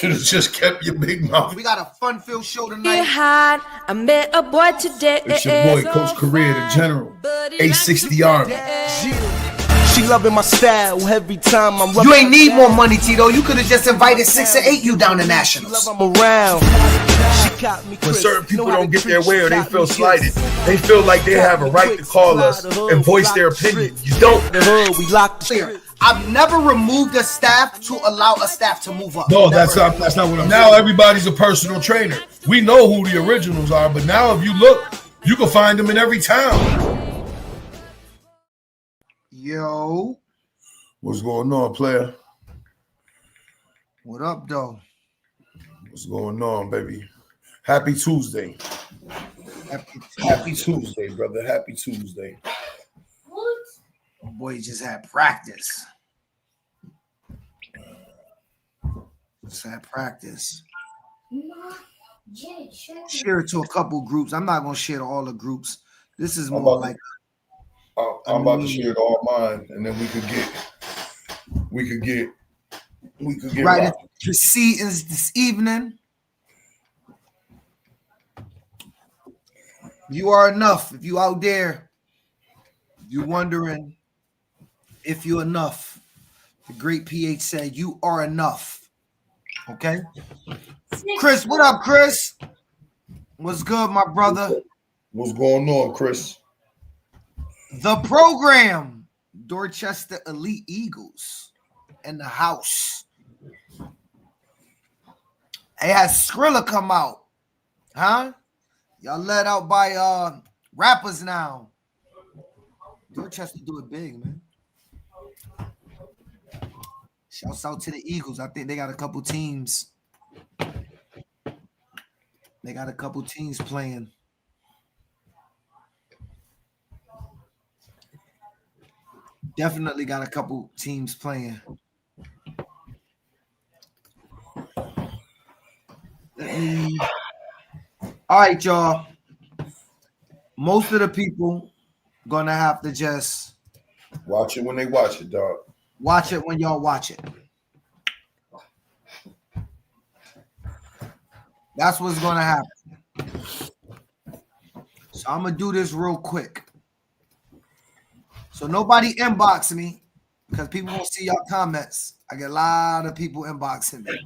should have just kept your big mouth. We got a fun-filled show tonight. I met a boy today. It's your boy, Coach Career, the General. 860 Army. She loving my style every time I'm. You ain't need more money, Tito. You could have just invited 6 or 8 you down to Nationals. I'm around. When certain people don't get their way or they feel slighted, they feel like they have a right to call us and voice their opinion. You don't. We locked the I've never removed a staff to allow a staff to move up. No, that's not what I'm saying. Now everybody's a personal trainer. We know who the originals are, but now if you look, you can find them in every town. Yo. What's going on, player? What up, though? What's going on, baby? Happy Tuesday. Happy Tuesday, brother. Happy Tuesday. My boy just had practice. Share it to a couple groups. I'm not gonna share to all the groups. This is more like I'm about to share all mine, and then we could get right into proceedings this evening. You are enough. If you out there, you're wondering if you're enough. The great PH said you are enough. Okay. Chris, what up, Chris? What's good, my brother? What's going on, Chris? The program, Dorchester Elite Eagles in the house. It has Skrilla come out. Huh? Y'all let out by rappers now. Dorchester do it big, man. Shouts out to the Eagles. I think they got a couple teams. They got a couple teams playing. Definitely got a couple teams playing. All right, y'all. Most of the people gonna have to just watch it when they watch it, dog. Watch it when y'all watch it. That's what's gonna happen. So I'm gonna do this real quick. So nobody inbox me because people won't see y'all comments. I get a lot of people inboxing me.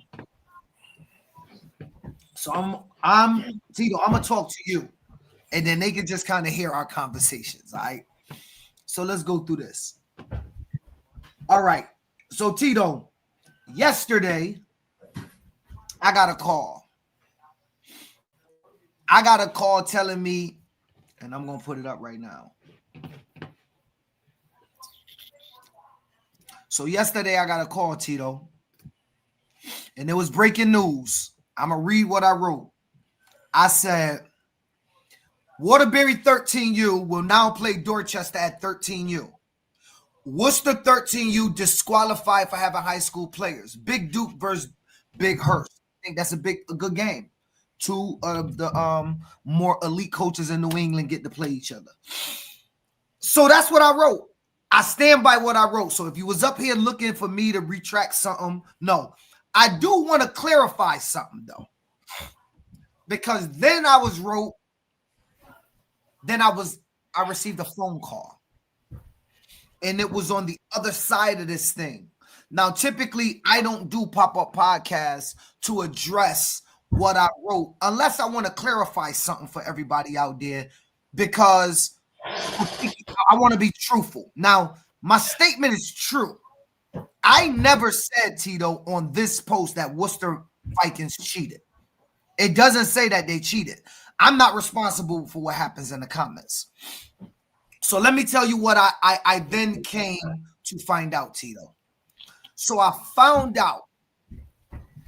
So I'm Tito, I'm gonna talk to you, and then they can just kind of hear our conversations. All right. So let's go through this. All right. So Tito, yesterday I got a call. Telling me, and I'm gonna put it up right now. So yesterday I got a call, Tito, and it was breaking news. I'm going to read what I wrote. I said, Waterbury 13U will now play Dorchester at 13U. Worcester 13U disqualified for having high school players. Big Duke versus Big Hurst. I think that's a good game. Two of the more elite coaches in New England get to play each other. So that's what I wrote. I stand by what I wrote. So if you was up here looking for me to retract something, no. I do want to clarify something, though. Because then I received a phone call. And it was on the other side of this thing. Now, typically, I don't do pop-up podcasts to address what I wrote unless I want to clarify something for everybody out there, because I want to be truthful. Now, my statement is true. I never said, Tito, on this post that Worcester Vikings cheated. It doesn't say that they cheated. I'm not responsible for what happens in the comments. So let me tell you what I then came to find out, Tito. So I found out,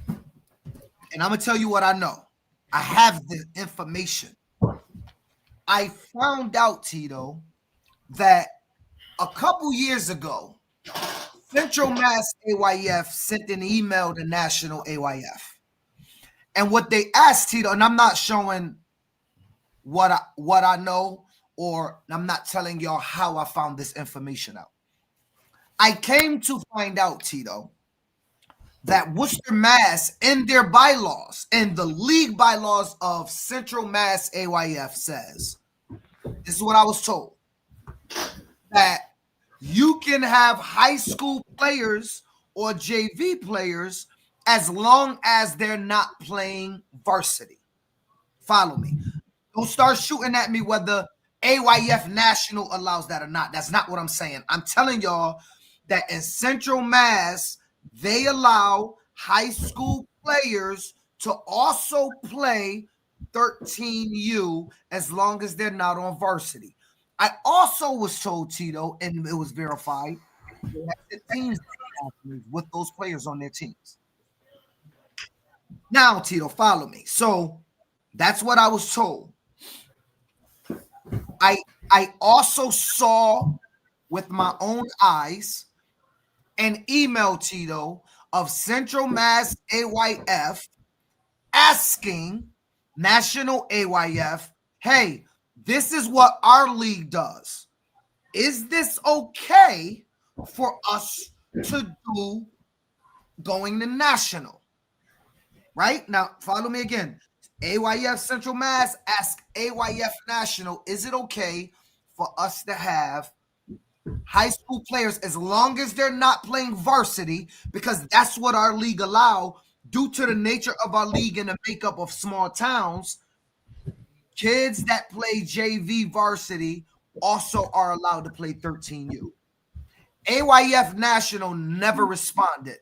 and I'm going to tell you what I know. I have the information. I found out, Tito, that a couple years ago, Central Mass AYF sent an email to National AYF. And what they asked, Tito, and I'm not showing what I know, or I'm not telling y'all how I found this information out. I came to find out, Tito, that Worcester, Mass, in their bylaws, in the league bylaws of Central Mass AYF says, this is what I was told, that you can have high school players or JV players as long as they're not playing varsity. Follow me. Don't start shooting at me whether AYF National allows that or not. That's not what I'm saying. I'm telling y'all that in Central Mass, they allow high school players to also play 13U as long as they're not on varsity. I also was told, Tito, and it was verified, they have the teams with those players on their teams. Now, Tito, follow me. So that's what I was told. I also saw with my own eyes an email, Tito, of Central Mass AYF asking National AYF, hey, this is what our league does. Is this okay for us to do going to national? Right? Now, follow me again. AYF Central Mass ask AYF National, is it okay for us to have high school players as long as they're not playing varsity, because that's what our league allow due to the nature of our league and the makeup of small towns. Kids that play JV varsity also are allowed to play 13U. AYF National never responded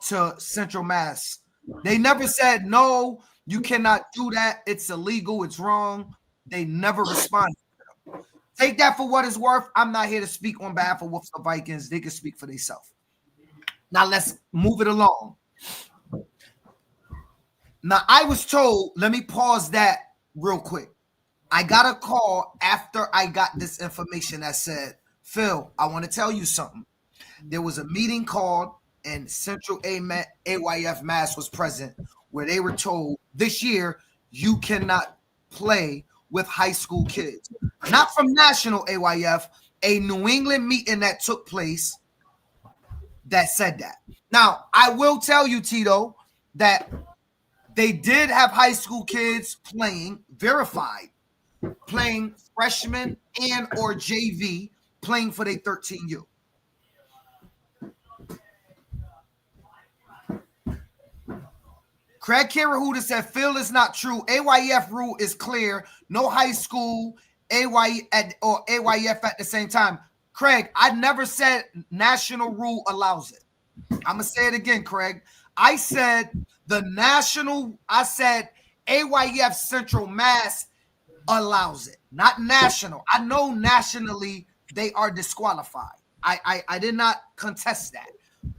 to Central Mass. They never said, no, you cannot do that. It's illegal. It's wrong. They never responded. Take that for what it's worth. I'm not here to speak on behalf of Worcester Vikings. They can speak for themselves. Now let's move it along. Now I was told, let me pause that real quick. I got a call after I got this information that said, Phil, I want to tell you something. There was a meeting called and Central AYF Mass was present where they were told this year you cannot play with high school kids. Not from National AYF, a New England meeting that took place that said that. Now, I will tell you, Tito, that they did have high school kids playing, verified, playing freshman and or JV, playing for their 13U. Craig Kirahuda said, Phil, is not true. AYF rule is clear. No high school or AYF at the same time. Craig, I never said national rule allows it. I'm going to say it again, Craig. I said AYF Central Mass allows it, not national. I know nationally they are disqualified. I did not contest that.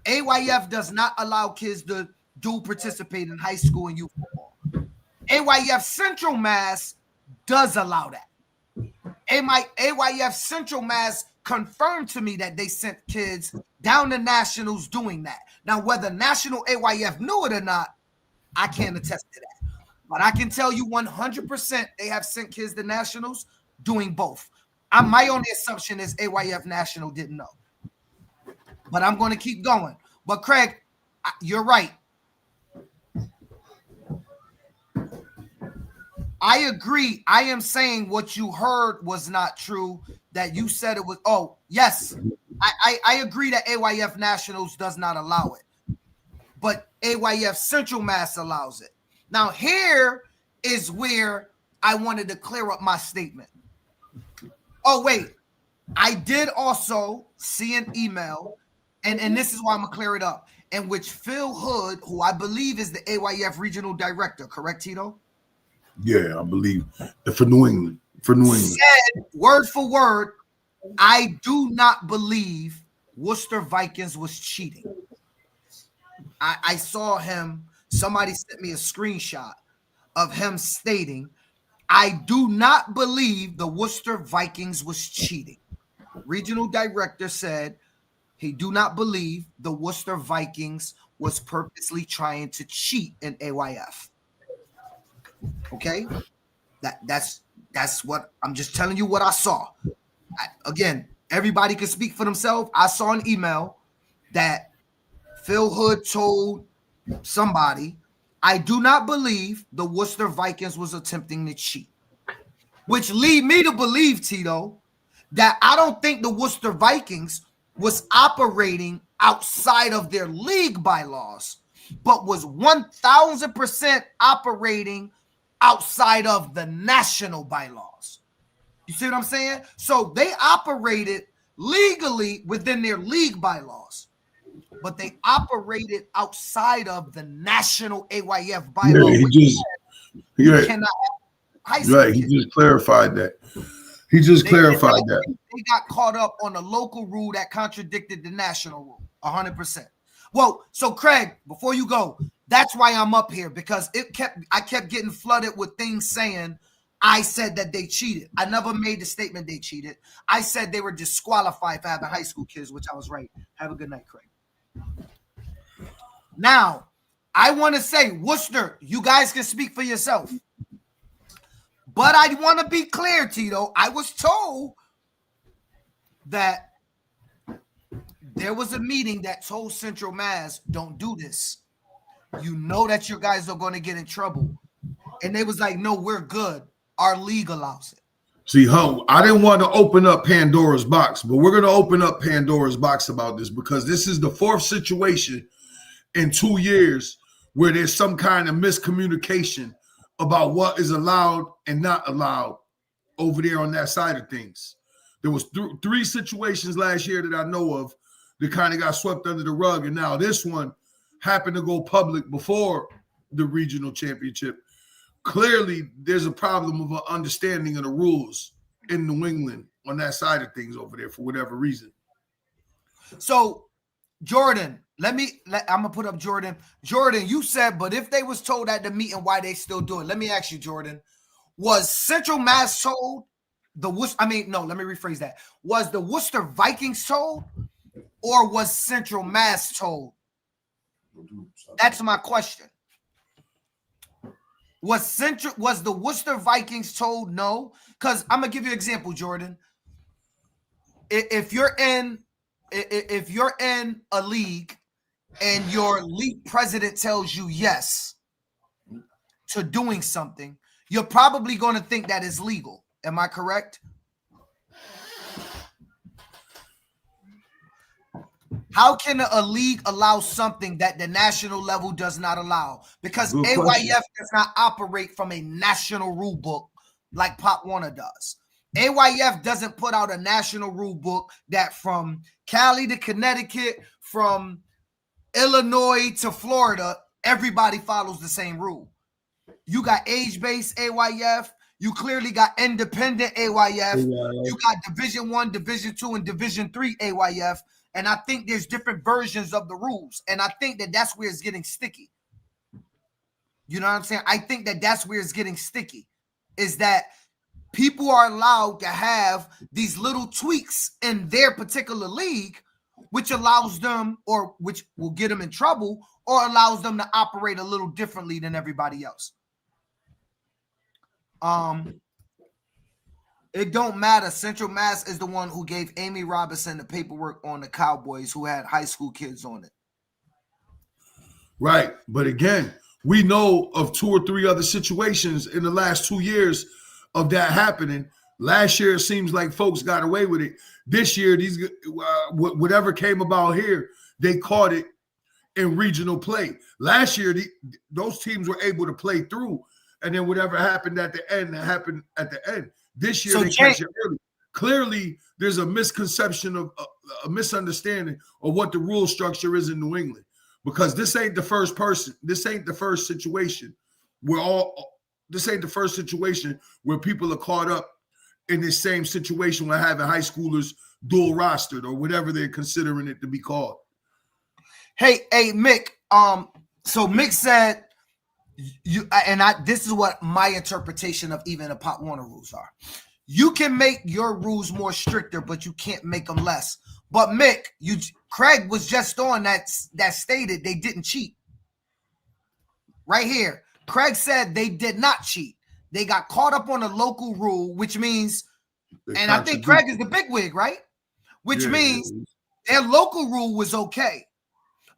AYF does not allow kids to dual participate in high school and youth football. AYF Central Mass does allow that. AYF Central Mass confirmed to me that they sent kids down to nationals doing that. Now, whether National AYF knew it or not, I can't attest to that. But I can tell you 100% they have sent kids to nationals doing both. My only assumption is AYF National didn't know. But I'm going to keep going. But Craig, you're right. I agree. I am saying what you heard was not true, that you said it was. Oh, yes. I agree that AYF Nationals does not allow it. But AYF Central Mass allows it. Now, here is where I wanted to clear up my statement. Oh, wait. I did also see an email, and this is why I'm going to clear it up, in which Phil Hood, who I believe is the AYF Regional Director, correct, Tito? Yeah, I believe for New England. Said word for word, I do not believe Worcester Vikings was cheating. I saw him. Somebody sent me a screenshot of him stating, I do not believe the Worcester Vikings was cheating. Regional Director said he do not believe the Worcester Vikings was purposely trying to cheat in AYF. Okay, that's what I'm just telling you what I saw. Again, everybody can speak for themselves. I saw an email that Phil Hood told somebody, I do not believe the Worcester Vikings was attempting to cheat, which lead me to believe, Tito, that I don't think the Worcester Vikings was operating outside of their league bylaws, but was 1,000% operating outside of the national bylaws. You see what I'm saying? So they operated legally within their league bylaws, but they operated outside of the national AYF bylaw. Yeah, you cannot have high school right. He kids. just clarified that. He just clarified that. They got caught up on a local rule that contradicted the national rule 100%. Well, so Craig, before you go, that's why I'm up here, because I kept getting flooded with things saying I said that they cheated. I never made the statement they cheated. I said they were disqualified for having high school kids, which I was right. Have a good night, Craig. Now, I want to say, Worcester, you guys can speak for yourself. But I want to be clear, Tito. I was told that there was a meeting that told Central Mass, don't do this. You know that you guys are going to get in trouble. And they was like, no, we're good. Our league allows it. See, I didn't want to open up Pandora's box, but we're going to open up Pandora's box about this, because this is the fourth situation in 2 years where there's some kind of miscommunication about what is allowed and not allowed over there on that side of things. There was three situations last year that I know of that kind of got swept under the rug, and now this one happened to go public before the regional championship. Clearly, there's a problem of an understanding of the rules in New England on that side of things over there for whatever reason. So, Jordan, I'm gonna put up Jordan. Jordan, you said, but if they was told at the meeting, why they still do it? Let me ask you, Jordan, was Central Mass told let me rephrase that. Was the Worcester Vikings told, or was Central Mass told? That's my question. Was the Worcester Vikings told no? Because I'm gonna give you an example, Jordan. If you're in a league and your league president tells you yes to doing something, you're probably going to think that is legal. Am I correct? How can a league allow something that the national level does not allow? Because AYF does not operate from a national rule book like Pop Warner does. AYF doesn't put out a national rule book that from Cali to Connecticut, from Illinois to Florida, everybody follows the same rule. You got age-based AYF. You clearly got independent AYF. You got Division I, Division II, and Division III AYF. And I think there's different versions of the rules. And I think that that's where it's getting sticky. You know what I'm saying? I think that that's where it's getting sticky, is that people are allowed to have these little tweaks in their particular league, which allows them, or which will get them in trouble, or allows them to operate a little differently than everybody else. It don't matter. Central Mass is the one who gave Amy Robinson the paperwork on the Cowboys, who had high school kids on it. Right. But again, we know of 2 or 3 other situations in the last 2 years of that happening. Last year, it seems like folks got away with it. This year, whatever came about here, they caught it in regional play. Last year, those teams were able to play through, and then whatever happened at the end, happened at the end. This year, they catch it early. Clearly, there's a misconception of a misunderstanding of what the rule structure is in New England, because this ain't the first person. This ain't the first situation this ain't the first situation where people are caught up in this same situation with having high schoolers dual rostered or whatever they're considering it to be called. Hey, Mick. So Mick said, this is what my interpretation of even the Pop Warner rules are. You can make your rules more stricter, but you can't make them less. But Mick, Craig was just on that stated they didn't cheat. Right here. Craig said they did not cheat. They got caught up on a local rule, which means, and I think Craig is the bigwig, right? Which means their local rule was okay.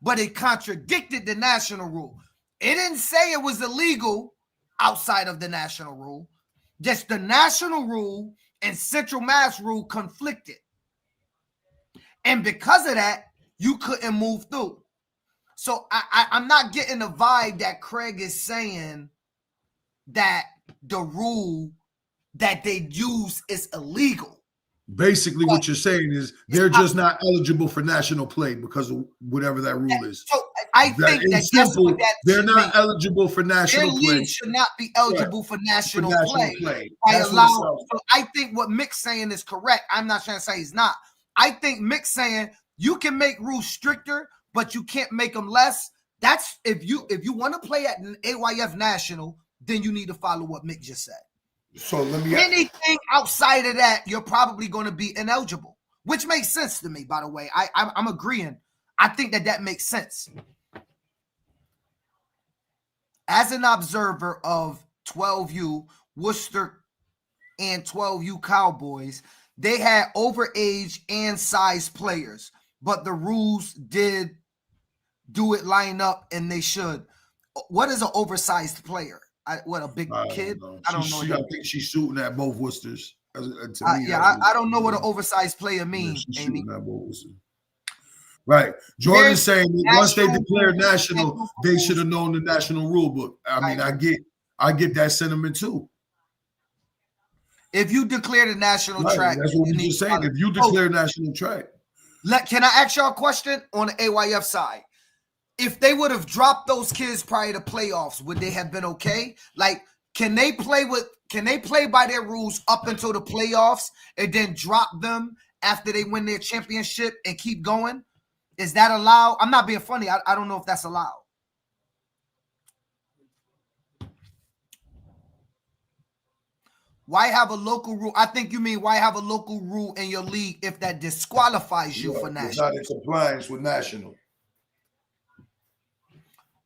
but it contradicted the national rule. It didn't say it was illegal outside of the national rule. Just the national rule and Central Mass rule conflicted. And because of that, you couldn't move through. So I'm not getting the vibe that Craig is saying that the rule that they use is illegal. Basically, what you're saying is they're just not eligible for national play because of whatever that rule is. So I think that's what that they're not mean. eligible for national Their play. league should not be eligible for national play. So I think what Mick's saying is correct. I'm not trying to say he's not. I think Mick's saying you can make rules stricter, but you can't make them less. That's if you want to play at an AYF national, then you need to follow what Mick just said. So let me anything outside of that, you're probably going to be ineligible, which makes sense to me. By the way, I'm agreeing. I think that makes sense. As an observer of 12U Worcester and 12U Cowboys, they had overage and size players, but the rules did do it line up, and they should. What is an oversized player? A big kid? I don't know. I think she's shooting at both Worcesters. I don't know what an oversized player means, Amy. Right. Jordan's saying that once they declared national, they should have known the national rule book. I mean, I get that sentiment too. If you declare the national track, that's what we're just saying. If you declare national track, can I ask y'all a question on the AYF side? If they would have dropped those kids prior to playoffs, would they have been okay? Like, can they play by their rules up until the playoffs and then drop them after they win their championship and keep going? Is that allowed? I'm not being funny. I don't know if that's allowed. Why have a local rule? I think you mean why have a local rule in your league if that disqualifies you for national? It's not in compliance with national.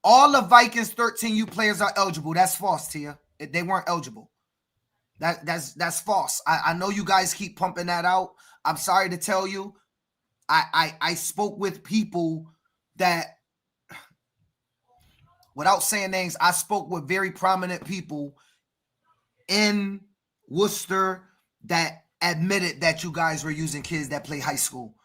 All the Vikings 13U players are eligible. That's false, Tia. They weren't eligible. That's false. I know you guys keep pumping that out. I'm sorry to tell you. I spoke with people that, without saying names, I spoke with very prominent people in Worcester that admitted that you guys were using kids that play high school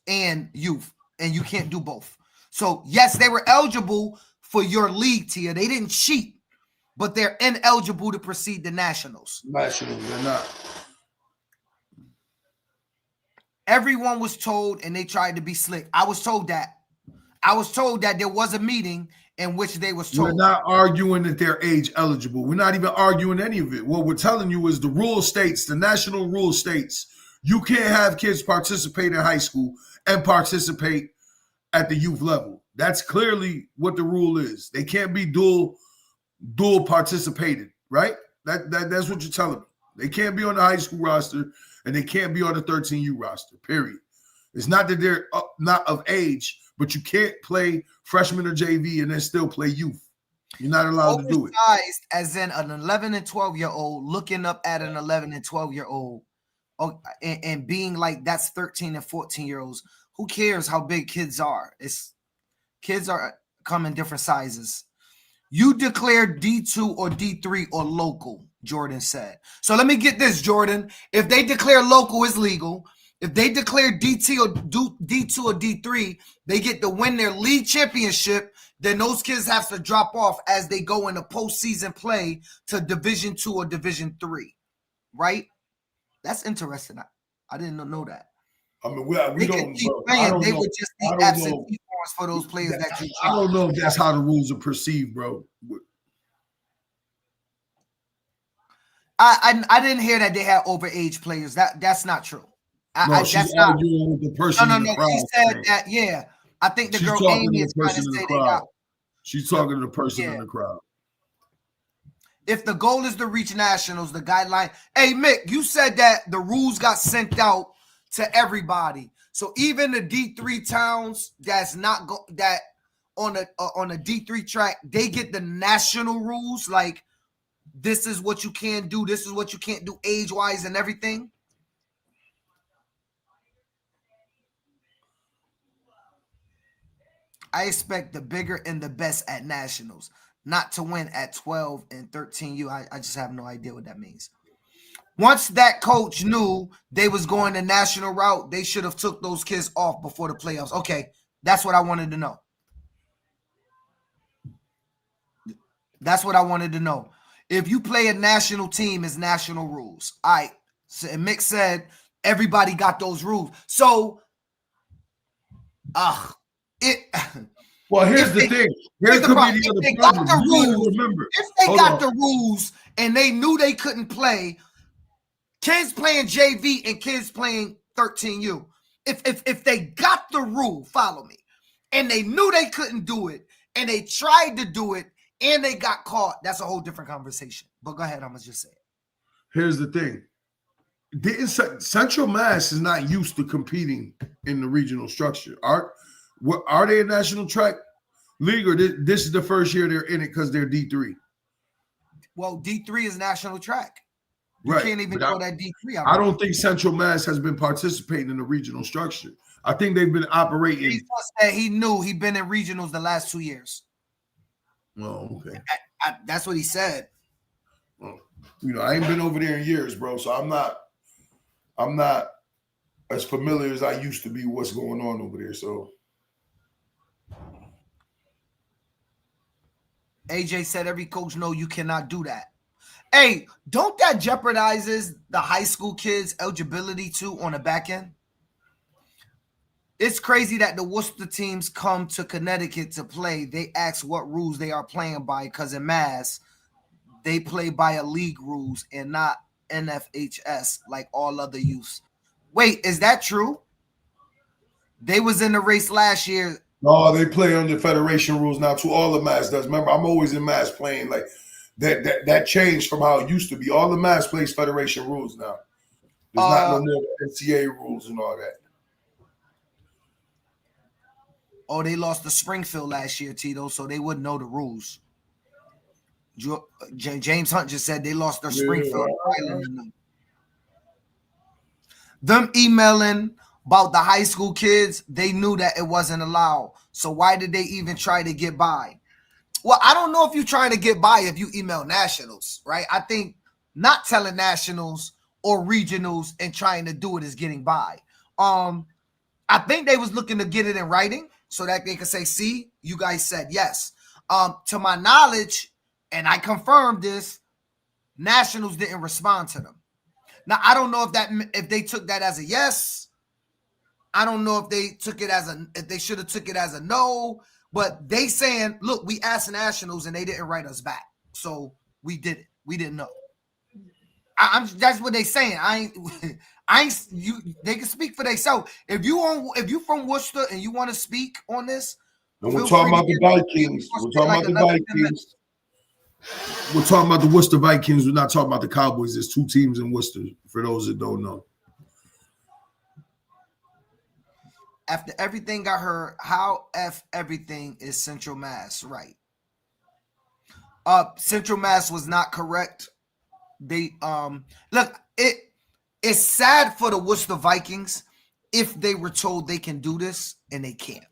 and youth, and you can't do both. So, yes, they were eligible for your league, Tia. They didn't cheat, but they're ineligible to proceed to nationals. Nationals, they're not. Everyone was told, and they tried to be slick. I was told that there was a meeting in which they was told. We're not arguing that they're age eligible. We're not even arguing any of it. What we're telling you is the rule states, the national rule states, you can't have kids participate in high school and participate at the youth level. That's clearly what the rule is. They can't be dual participated, right? That's what you're telling me. They can't be on the high school roster and they can't be on the 13U roster, period. It's not that they're not of age, but you can't play freshman or JV and then still play youth. You're not allowed to do it. Oversized as in an 11 and 12-year-old looking up at an 11 and 12-year-old and being like that's 13 and 14-year-olds. Who cares how big kids are? Kids come in different sizes. You declare D2 or D3 or local, Jordan said. So let me get this, Jordan. If they declare local is legal, if they declare D2 or D3, they get to win their league championship, then those kids have to drop off as they go into postseason play to Division 2 or Division 3, right? That's interesting. I didn't know that. I mean, we don't. They would just need absentee forms for those players that you. I don't know if that's how the rules are perceived, bro. I didn't hear that they had overage players. That's not true. She's arguing with the person. No. In the crowd, she said that. Yeah, I think the girl Amy is trying to say they got. She's talking to the person in the crowd. If the goal is to reach nationals, the guideline. Hey, Mick, you said that the rules got sent out to everybody. So even the D3 towns that's not that on a D3 track, they get the national rules. Like, this is what you can do. This is what you can't do age-wise and everything. I expect the bigger and the best at nationals, not to win at 12 and 13U. I just have no idea what that means. Once that coach knew they was going the national route, they should have took those kids off before the playoffs. Okay, that's what I wanted to know. That's what I wanted to know. If you play a national team, it's national rules. All right. So Mick said everybody got those rules. So, well, here's the thing. Here's the problem. If they got the rules, remember. If they got the rules and they knew they couldn't play, kids playing JV and kids playing 13U. If they got the rule, follow me, and they knew they couldn't do it, and they tried to do it, and they got caught, that's a whole different conversation. But go ahead, I'm gonna just say it. Here's the thing. Central Mass is not used to competing in the regional structure. Are they a national track league, or this is the first year they're in it because they're D3? Well, D3 is national track. You right. Can't even call that D3. I don't think Central Mass has been participating in the regional structure. I think they've been operating. He knew he'd been in regionals the last 2 years. Oh, okay. That's what he said. Well, I ain't been over there in years, bro. So I'm not as familiar as I used to be what's going on over there. So AJ said every coach know you cannot do that. Hey, don't that jeopardizes the high school kids' eligibility too on the back end? It's crazy that the Worcester teams come to Connecticut to play. They ask what rules they are playing by because in Mass, they play by a league rules and not NFHS like all other youths. Wait, is that true? They was in the race last year. No, they play under federation rules now too. All the Mass does. Remember, I'm always in Mass playing like that changed from how it used to be. All the Mass plays federation rules now. There's not no more NCAA rules and all that. Oh, they lost to Springfield last year, Tito, so they wouldn't know the rules. James Hunt just said they lost their Springfield Island. Them emailing about the high school kids, they knew that it wasn't allowed. So why did they even try to get by? Well, I don't know if you're trying to get by if you email nationals, right? I think not telling nationals or regionals and trying to do it is getting by. I think they was looking to get it in writing so that they could say, see, you guys said yes. To my knowledge, and I confirmed this, nationals didn't respond to them. Now, I don't know if they took that as a yes. I don't know if they took it if they should have took it as a no, but they saying, look, we asked nationals and they didn't write us back. So we did it. We didn't know. That's what they saying. They can speak for themselves. If you from Worcester and you want to speak on this, we're talking about the Vikings. We're talking about the Vikings. We're talking about the Worcester Vikings. We're not talking about the Cowboys. There's two teams in Worcester, for those that don't know. After everything I heard, how everything is Central Mass, right? Central Mass was not correct. They look, it's sad for the Worcester Vikings if they were told they can do this and they can't.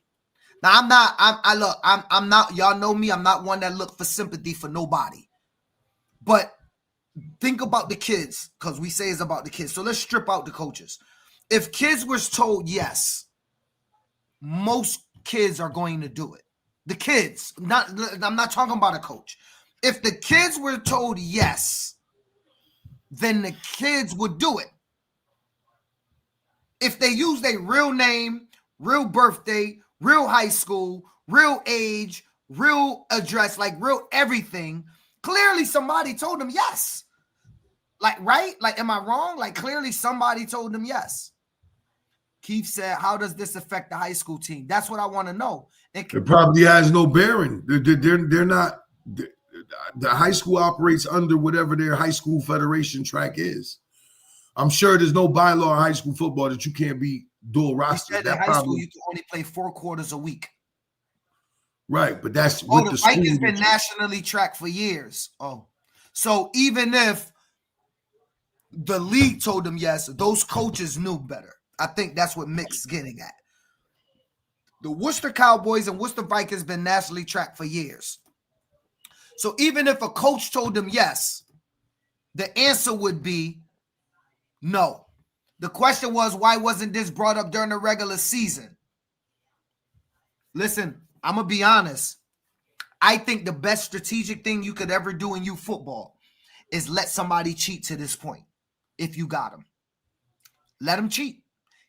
Now I'm not, y'all know me, I'm not one that look for sympathy for nobody. But think about the kids, because we say it's about the kids. So let's strip out the coaches. If kids was told yes, most kids are going to do it. The kids, I'm not talking about a coach. If the kids were told yes, then the kids would do it. If they use their real name, real birthday, real high school, real age, real address, like real everything, clearly somebody told them yes. Like, right? Like, am I wrong? Like, clearly somebody told them yes. Keith said, how does this affect the high school team? That's what I want to know. It probably has no bearing. They're not. The high school operates under whatever their high school federation track is. I'm sure there's no bylaw in high school football that you can't be dual roster. In high school, you can only play 4 quarters a week. Right, but that's the Vikings been nationally tracked for years. Oh, so even if the league told them yes, those coaches knew better. I think that's what Mick's getting at. The Worcester Cowboys and Worcester Vikings been nationally tracked for years. So even if a coach told them yes, the answer would be no. The question was, why wasn't this brought up during the regular season? Listen, I'm going to be honest. I think the best strategic thing you could ever do in youth football is let somebody cheat to this point. If you got them, let them cheat.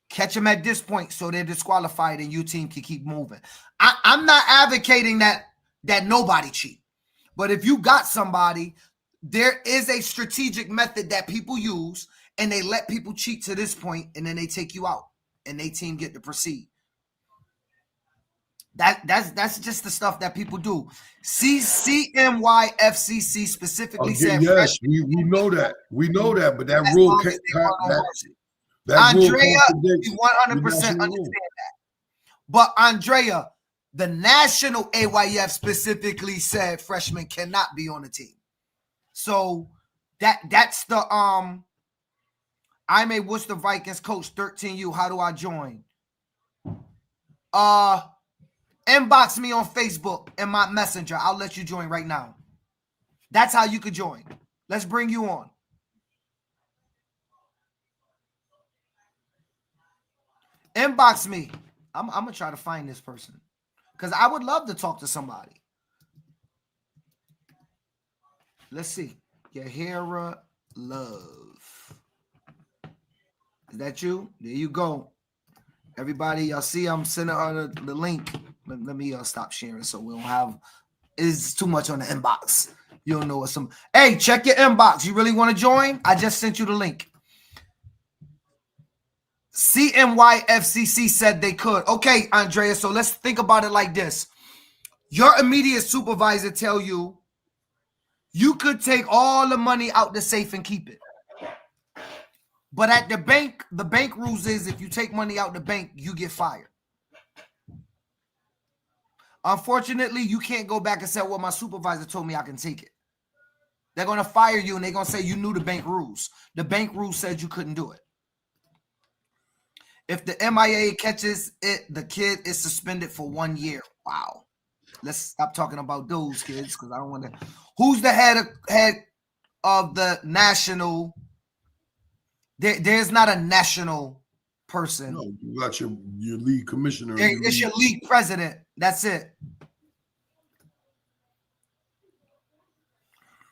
Catch them at this point so they're disqualified and your team can keep moving. I'm not advocating that nobody cheat. But if you got somebody, there is a strategic method that people use, and they let people cheat to this point, and then they take you out, and they team get to proceed. That's just the stuff that people do. CMYFCC specifically said. Yes, we know that. We know that, but that rule can't. Andrea, we 100% understand that. But Andrea, the national AYF specifically said freshmen cannot be on the team. So that's the I'm a Worcester Vikings coach, 13U. How do I join? Inbox me on Facebook and my messenger. I'll let you join right now. That's how you could join. Let's bring you on. Inbox me. I'm going to try to find this person because I would love to talk to somebody. Let's see. Yahira Love. Is that you? There you go. Everybody, y'all see I'm sending her the link. Let me stop sharing so we don't have it's too much on the inbox. You don't know what some. Hey, check your inbox. You really want to join? I just sent you the link. CMYFCC said they could. Okay, Andrea, so let's think about it like this. Your immediate supervisor tell you you could take all the money out the safe and keep it. But at the bank rules is if you take money out the bank, you get fired. Unfortunately, you can't go back and say, well, my supervisor told me I can take it. They're going to fire you, and they're going to say you knew the bank rules. The bank rules said you couldn't do it. If the MIA catches it, the kid is suspended for 1 year. Wow. Let's stop talking about those kids because I don't want to. Who's the head of the national? There's not a national person. No, you got your league commissioner. It's your league president. That's it.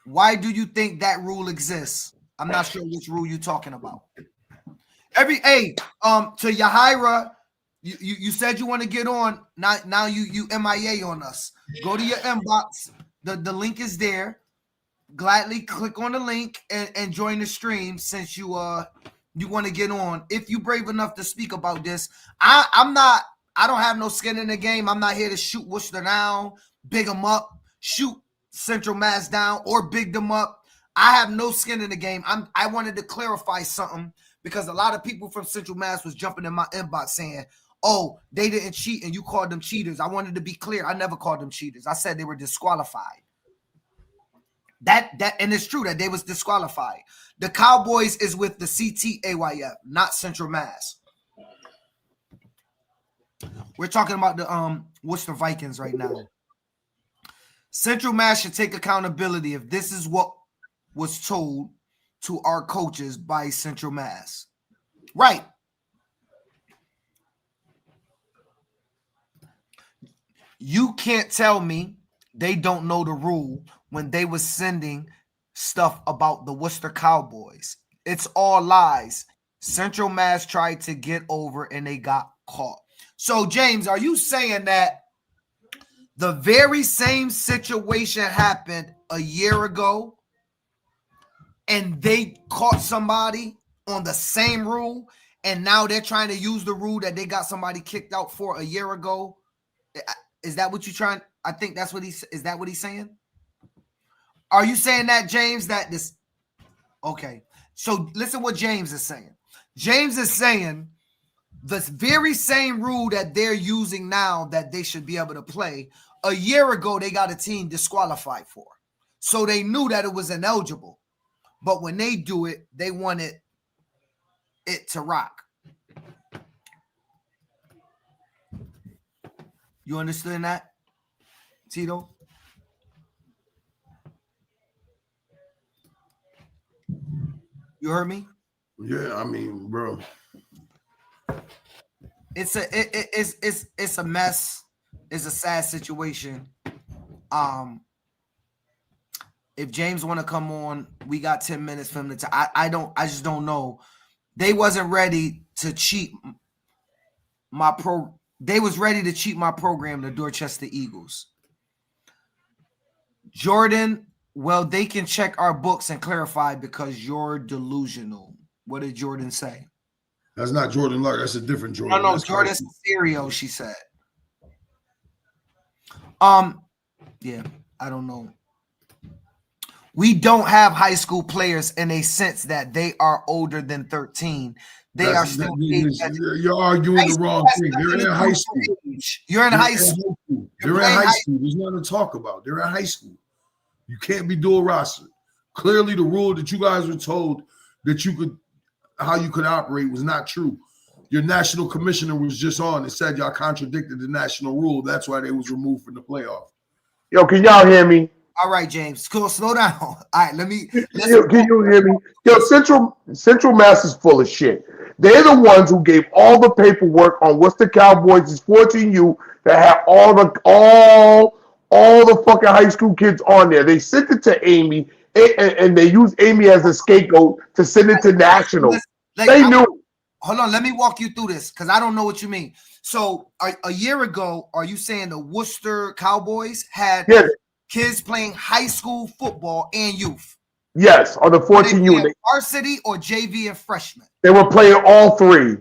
Why do you think that rule exists? I'm not sure which rule you're talking about. To Yahira, you said you want to get on. Now you MIA on us. Go to your inbox. The link is there. Gladly click on the link and join the stream since you want to get on. If you're brave enough to speak about this, I don't have no skin in the game. I'm not here to shoot Worcester down, big them up, shoot Central Mass down, or big them up. I have no skin in the game. I wanted to clarify something because a lot of people from Central Mass was jumping in my inbox saying, oh, they didn't cheat and you called them cheaters. I wanted to be clear. I never called them cheaters. I said they were disqualified. And it's true that they was disqualified. The Cowboys is with the CTAYF, not Central Mass. We're talking about the Worcester Vikings right now. Central Mass should take accountability if this is what was told to our coaches by Central Mass. Right. You can't tell me they don't know the rule when they was sending stuff about the Worcester Cowboys. It's all lies. Central Mass tried to get over and they got caught. So, James, are you saying that the very same situation happened a year ago and they caught somebody on the same rule and now they're trying to use the rule that they got somebody kicked out for a year ago? Is that what you're trying? I think that's what is that what he's saying? Are you saying that, James, that this? Okay. So listen what James is saying. James is saying the very same rule that they're using now that they should be able to play, a year ago they got a team disqualified for. So they knew that it was ineligible. But when they do it, they wanted it to rock. You understand that, Tito? You heard me? Yeah, I mean, bro. It's a mess. It's a sad situation. If James want to come on, we got 10 minutes for him to. I just don't know. They wasn't ready to cheat my pro. They was ready to cheat my program, the Dorchester Eagles. Jordan, well, they can check our books and clarify because you're delusional. What did Jordan say? That's not Jordan Luck. That's a different Jordan. No, That's Jordan crazy. Stereo, she said. Yeah, I don't know. We don't have high school players in a sense that they are older than 13. You're arguing the wrong thing. They're in high school. You're in high school. They're in high school. There's nothing to talk about. They're in high school. You can't be dual roster. Clearly, the rule that you guys were told that you could, how you could operate was not true. Your national commissioner was just on and said y'all contradicted the national rule. That's why they was removed from the playoff. Yo, can y'all hear me? All right, James. Cool. Slow down. All right, can you hear me? Yo, Central Mass is full of shit. They're the ones who gave all the paperwork on Worcester Cowboys' 14U that had all the fucking high school kids on there. They sent it to Amy, and they used Amy as a scapegoat to send it to national. They knew. Hold on, let me walk you through this because I don't know what you mean. So a year ago, are you saying the Worcester Cowboys had kids playing high school football and youth? Yes, on the 14U. Varsity or JV and freshman? They were playing all three.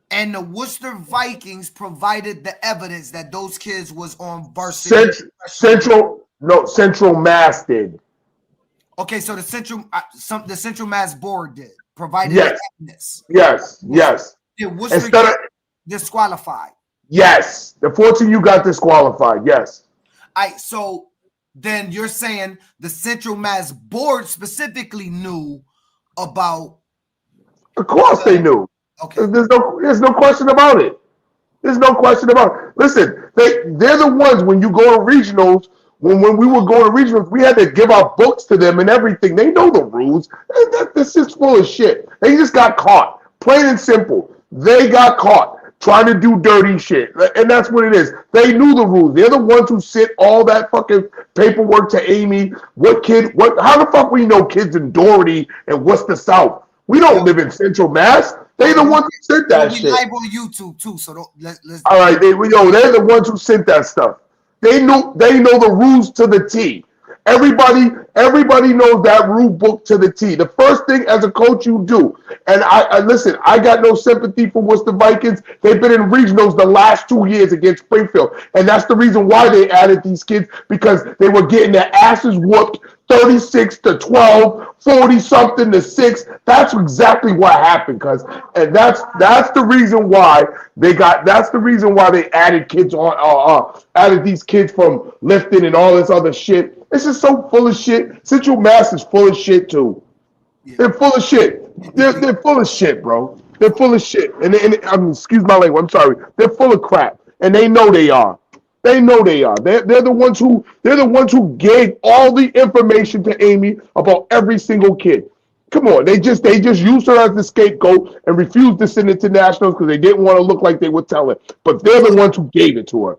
And the Worcester Vikings provided the evidence that those kids was on varsity. Central Mass did. Okay, so the Central Mass board did provided evidence. Yes. Did Worcester get disqualified? Yes, the 14U got disqualified. Yes. All right, so then you're saying the Central Mass board specifically knew about. Of course they knew. Okay. There's no question about it. There's no question about it. Listen, they're the ones when you go to regionals. When we were going to regionals, we had to give out books to them and everything. They know the rules. This is full of shit. They just got caught. Plain and simple. They got caught trying to do dirty shit. And that's what it is. They knew the rules. They're the ones who sent all that fucking paperwork to Amy. How the fuck we know kids in Doherty and Worcester South? We don't live in Central Mass. They the ones who sent that shit. Live on YouTube too, so let's. All right, they're the ones who sent that stuff. They know the rules to the T. Everybody knows that rule book to the T. The first thing as a coach you do, and I listen, I got no sympathy for Worcester Vikings. They've been in regionals the last 2 years against Springfield, and that's the reason why they added these kids, because they were getting their asses whooped 36-12, 40-something to 6. That's exactly what happened, and that's the reason why they added kids on, added these kids from lifting and all this other shit. It's just so full of shit. Central Mass is full of shit too. Yeah. They're full of shit. They're full of shit, bro. They're full of shit. And excuse my language. I'm sorry. They're full of crap, and they know they are. They know they are. They're the ones who gave all the information to Amy about every single kid. Come on, they just used her as the scapegoat and refused to send it to nationals because they didn't want to look like they were telling. But they're the ones who gave it to her.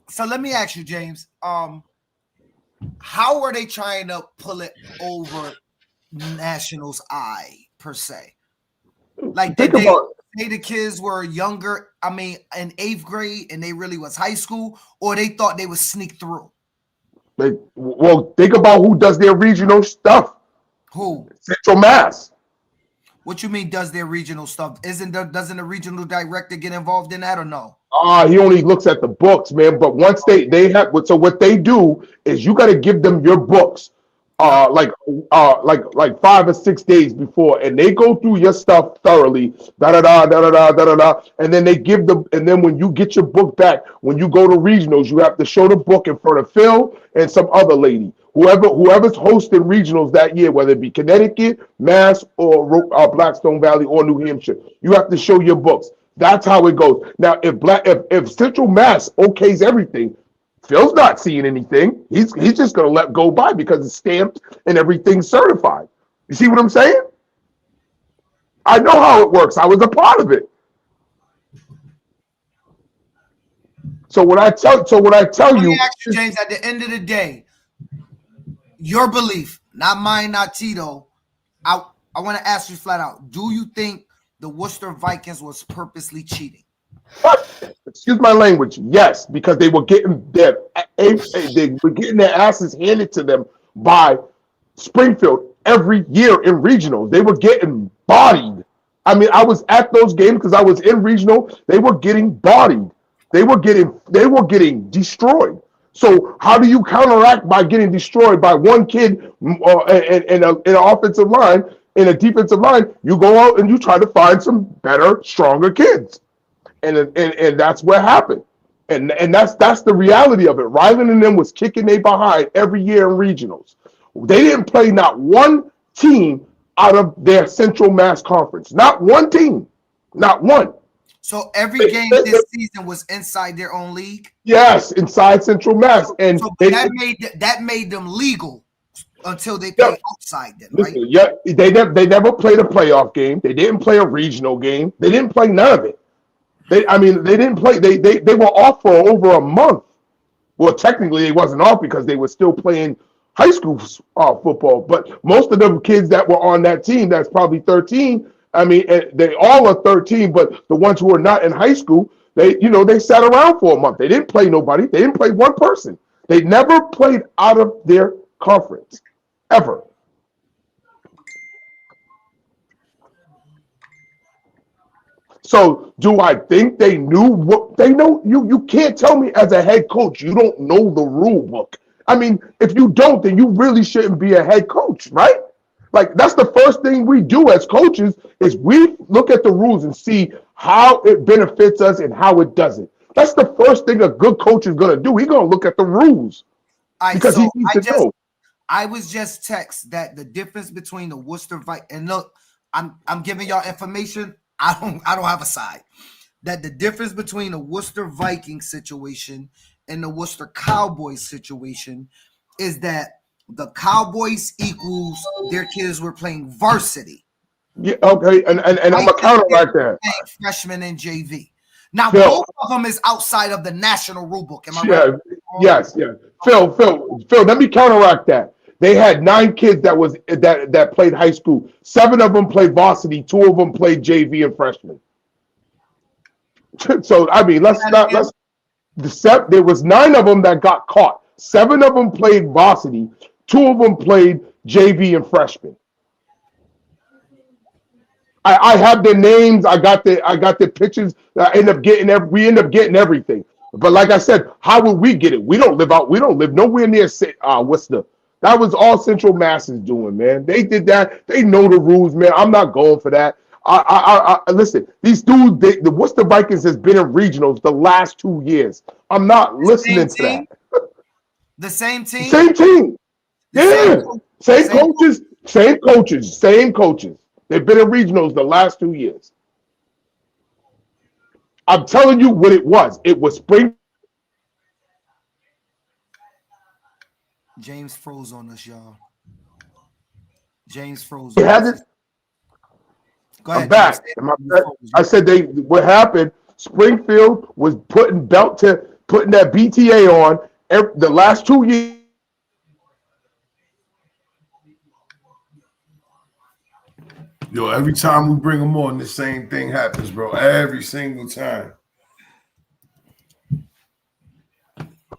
So let me ask you, James. How are they trying to pull it over nationals' eye per se? Like did they say the kids were younger? I mean, in 8th grade, and they really was high school, or they thought they would sneak through? Well, think about who does their regional stuff. Who? Central Mass. What you mean does their regional stuff? Doesn't the regional director get involved in that or no? He only looks at the books, man. But once they have, so what they do is you got to give them your books, like 5 or 6 days before, and they go through your stuff thoroughly, and then they give them, and then when you get your book back, when you go to regionals, you have to show the book in front of Phil and some other lady. Whoever's hosting regionals that year, whether it be Connecticut, Mass, or Blackstone Valley or New Hampshire, you have to show your books. That's how it goes. Now, if Central Mass okays everything, Phil's not seeing anything. He's just gonna let go by because it's stamped and everything's certified. You see what I'm saying? I know how it works. I was a part of it. So when I tell Let you, me ask you, James, at the end of the day, your belief, not mine, not Tito. I want to ask you flat out: do you think the Worcester Vikings was purposely cheating? excuse my language, yes, because they were getting their asses handed to them by Springfield every year in regionals. They were getting bodied. I mean, I was at those games because I was in regional. They were getting bodied. They were getting destroyed. So how do you counteract by getting destroyed by one kid in an offensive line, in a defensive line? You go out and you try to find some better, stronger kids, and that's what happened. And that's the reality of it. Ryland and them was kicking they behind every year in regionals. They didn't play not one team out of their Central Mass Conference. Not one team. Not one. So every game this season was inside their own league? Yes, inside Central Mass. And so that made them legal until they played outside them, right? Listen, yeah, they never played a playoff game. They didn't play a regional game. They didn't play none of it. They didn't play. They were off for over a month. Well, technically, they wasn't off because they were still playing high school football. But most of them kids that were on that team, that's probably 13. I mean, they all are 13, but the ones who are not in high school, they sat around for a month. They didn't play nobody. They didn't play one person. They never played out of their conference, ever. So do I think they knew what they know? You can't tell me as a head coach you don't know the rule book. I mean, if you don't, then you really shouldn't be a head coach, right? Like, that's the first thing we do as coaches is we look at the rules and see how it benefits us and how it doesn't. That's the first thing a good coach is going to do. He's going to look at the rules because he needs to know. I was just text that the difference between the Worcester Vikings, and look, I'm giving y'all information. I don't have a side. That the difference between the Worcester Vikings situation and the Worcester Cowboys situation is that the Cowboys equals their kids were playing varsity. Yeah, okay, and I'm gonna counteract that. Freshman and JV. Now both of them is outside of the national rule book. Am I right? Yes. Phil, let me counteract that. They had 9 kids that played high school. 7 of them played varsity. 2 of them played JV and freshman. So I mean, there was 9 of them that got caught. 7 of them played varsity. 2 of them played JV and freshman. I have their names. I got the pictures. We end up getting everything. But like I said, how will we get it? We don't live nowhere near Worcester. That was all Central Mass is doing, man. They did that. They know the rules, man. I'm not going for that. I listen. These dudes, the Worcester Vikings has been in regionals the last 2 years. I'm not listening to that. The same team. Same team. Yeah. Same coaches. They've been in regionals the last 2 years. I'm telling you what it was. It was spring. James froze on us, y'all. James froze. Go ahead. I'm back. I said what happened, Springfield was putting that BTA on the last 2 years. Yo, every time we bring them on, the same thing happens, bro. Every single time.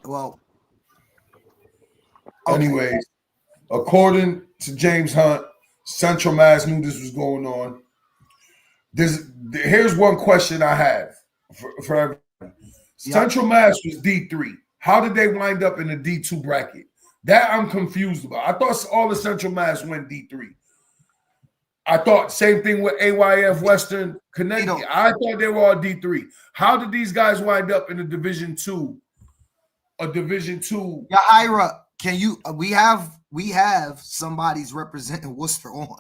Well, anyways, according to James Hunt, Central Mass knew this was going on. Here's one question I have for everybody. Central Mass was D3. How did they wind up in the D2 bracket? That I'm confused about. I thought all the Central Mass went D3. I thought same thing with AYF Western Connecticut. I thought they were all D3. How did these guys wind up in a Division 2? A Division 2. Yaira, can you? We have somebody's representing Worcester on.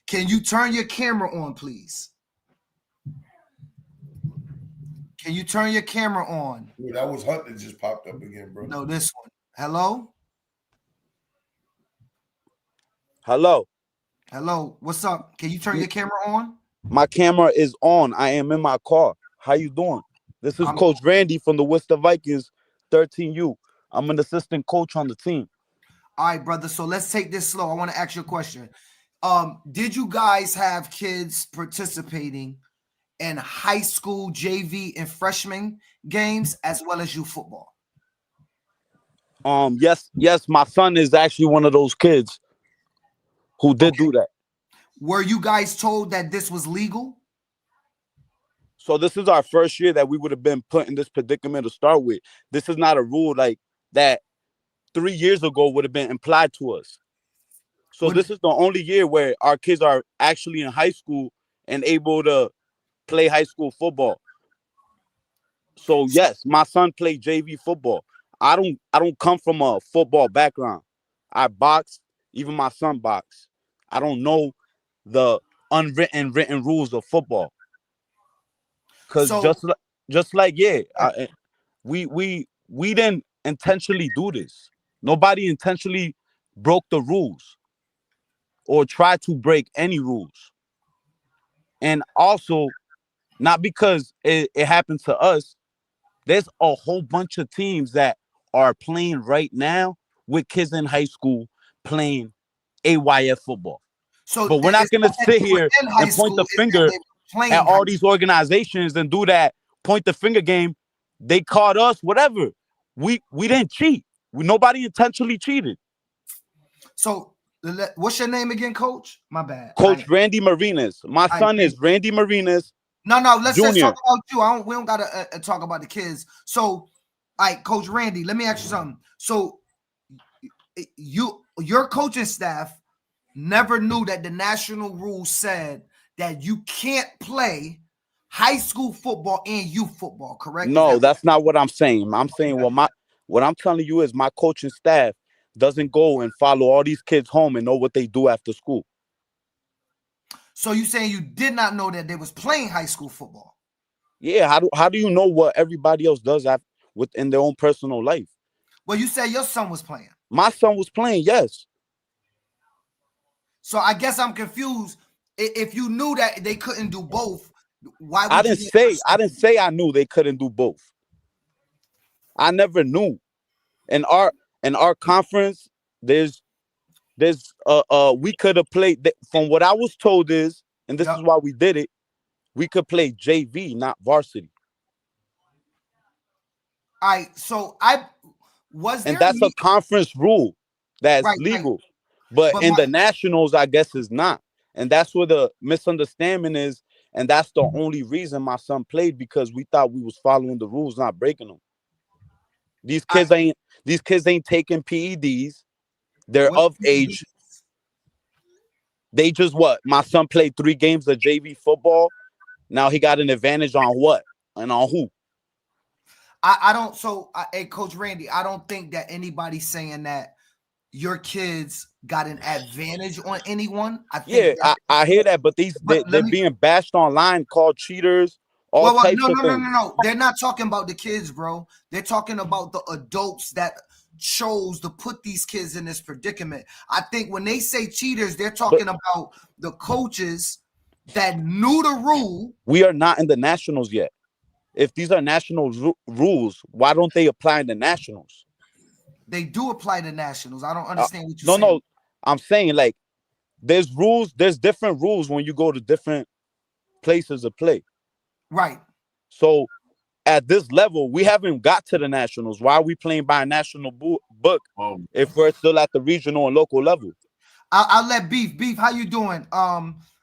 Can you turn your camera on, please? Can you turn your camera on? Dude, that was Hunt that just popped up again, bro. No, this one. Hello? Hello. Hello. What's up? Can you turn your camera on? My camera is on. I am in my car. How you doing? This is Coach Randy from the Worcester Vikings, 13U. I'm an assistant coach on the team. All right, brother. So let's take this slow. I want to ask you a question. Did you guys have kids participating in high school JV and freshman games as well as youth football? Yes, my son is actually one of those kids who did do that. Were you guys told that this was legal? So this is our first year that we would have been put in this predicament to start with. This is not a rule like that 3 years ago would have been implied to us. So this is the only year where our kids are actually in high school and able to play high school football. So yes, my son played JV football. I don't come from a football background. I box, even my son box. I don't know the written rules of football. Cause we didn't intentionally do this. Nobody intentionally broke the rules or tried to break any rules. And also, not because it happened to us, there's a whole bunch of teams that are playing right now with kids in high school playing AYF football. So, but we're not going to sit here and point the finger at all these organizations and do that point the finger game. They caught us, whatever. We didn't cheat. Nobody intentionally cheated. So what's your name again, Coach? My bad. Coach Randy Marinas. My son is Randy Marinas. No, let's just talk about you. We don't gotta talk about the kids. So, all right, Coach Randy, let me ask you something. So, your coaching staff never knew that the national rules said that you can't play high school football and youth football, correct? No, that's not what I'm saying. I'm saying what I'm telling you is my coaching staff doesn't go and follow all these kids home and know what they do after school. So you saying you did not know that they was playing high school football? Yeah, how do you know what everybody else does within their own personal life? Well, you said your son was playing. My son was playing, yes. So I guess I'm confused. If you knew that they couldn't do both, why would I didn't say I knew they couldn't do both. I never knew. In our conference, there's we could have played from what I was told is, and this is why we did it, we could play JV, not varsity. All right, so and that's a conference rule that's legal. But in the nationals, I guess is not. And that's where the misunderstanding is. And that's the only reason my son played, because we thought we was following the rules, not breaking them. These kids ain't taking PEDs. They're of age. They just my son played 3 games of JV football. Now he got an advantage on what? And on who? I don't. So, hey, Coach Randy, I don't think that anybody's saying that your kids got an advantage on anyone. I hear that, but they're being bashed online, called cheaters. No. They're not talking about the kids, bro. They're talking about the adults that chose to put these kids in this predicament. I think when they say cheaters, they're talking about the coaches that knew the rule. We are not in the nationals yet. If these are national rules, why don't they apply in the nationals? They do apply to nationals. I don't understand what you're saying. No. I'm saying, like, there's rules. There's different rules when you go to different places to play. Right. So at this level, we haven't got to the nationals. Why are we playing by a national book if we're still at the regional and local level? I'll let Beef. How you doing?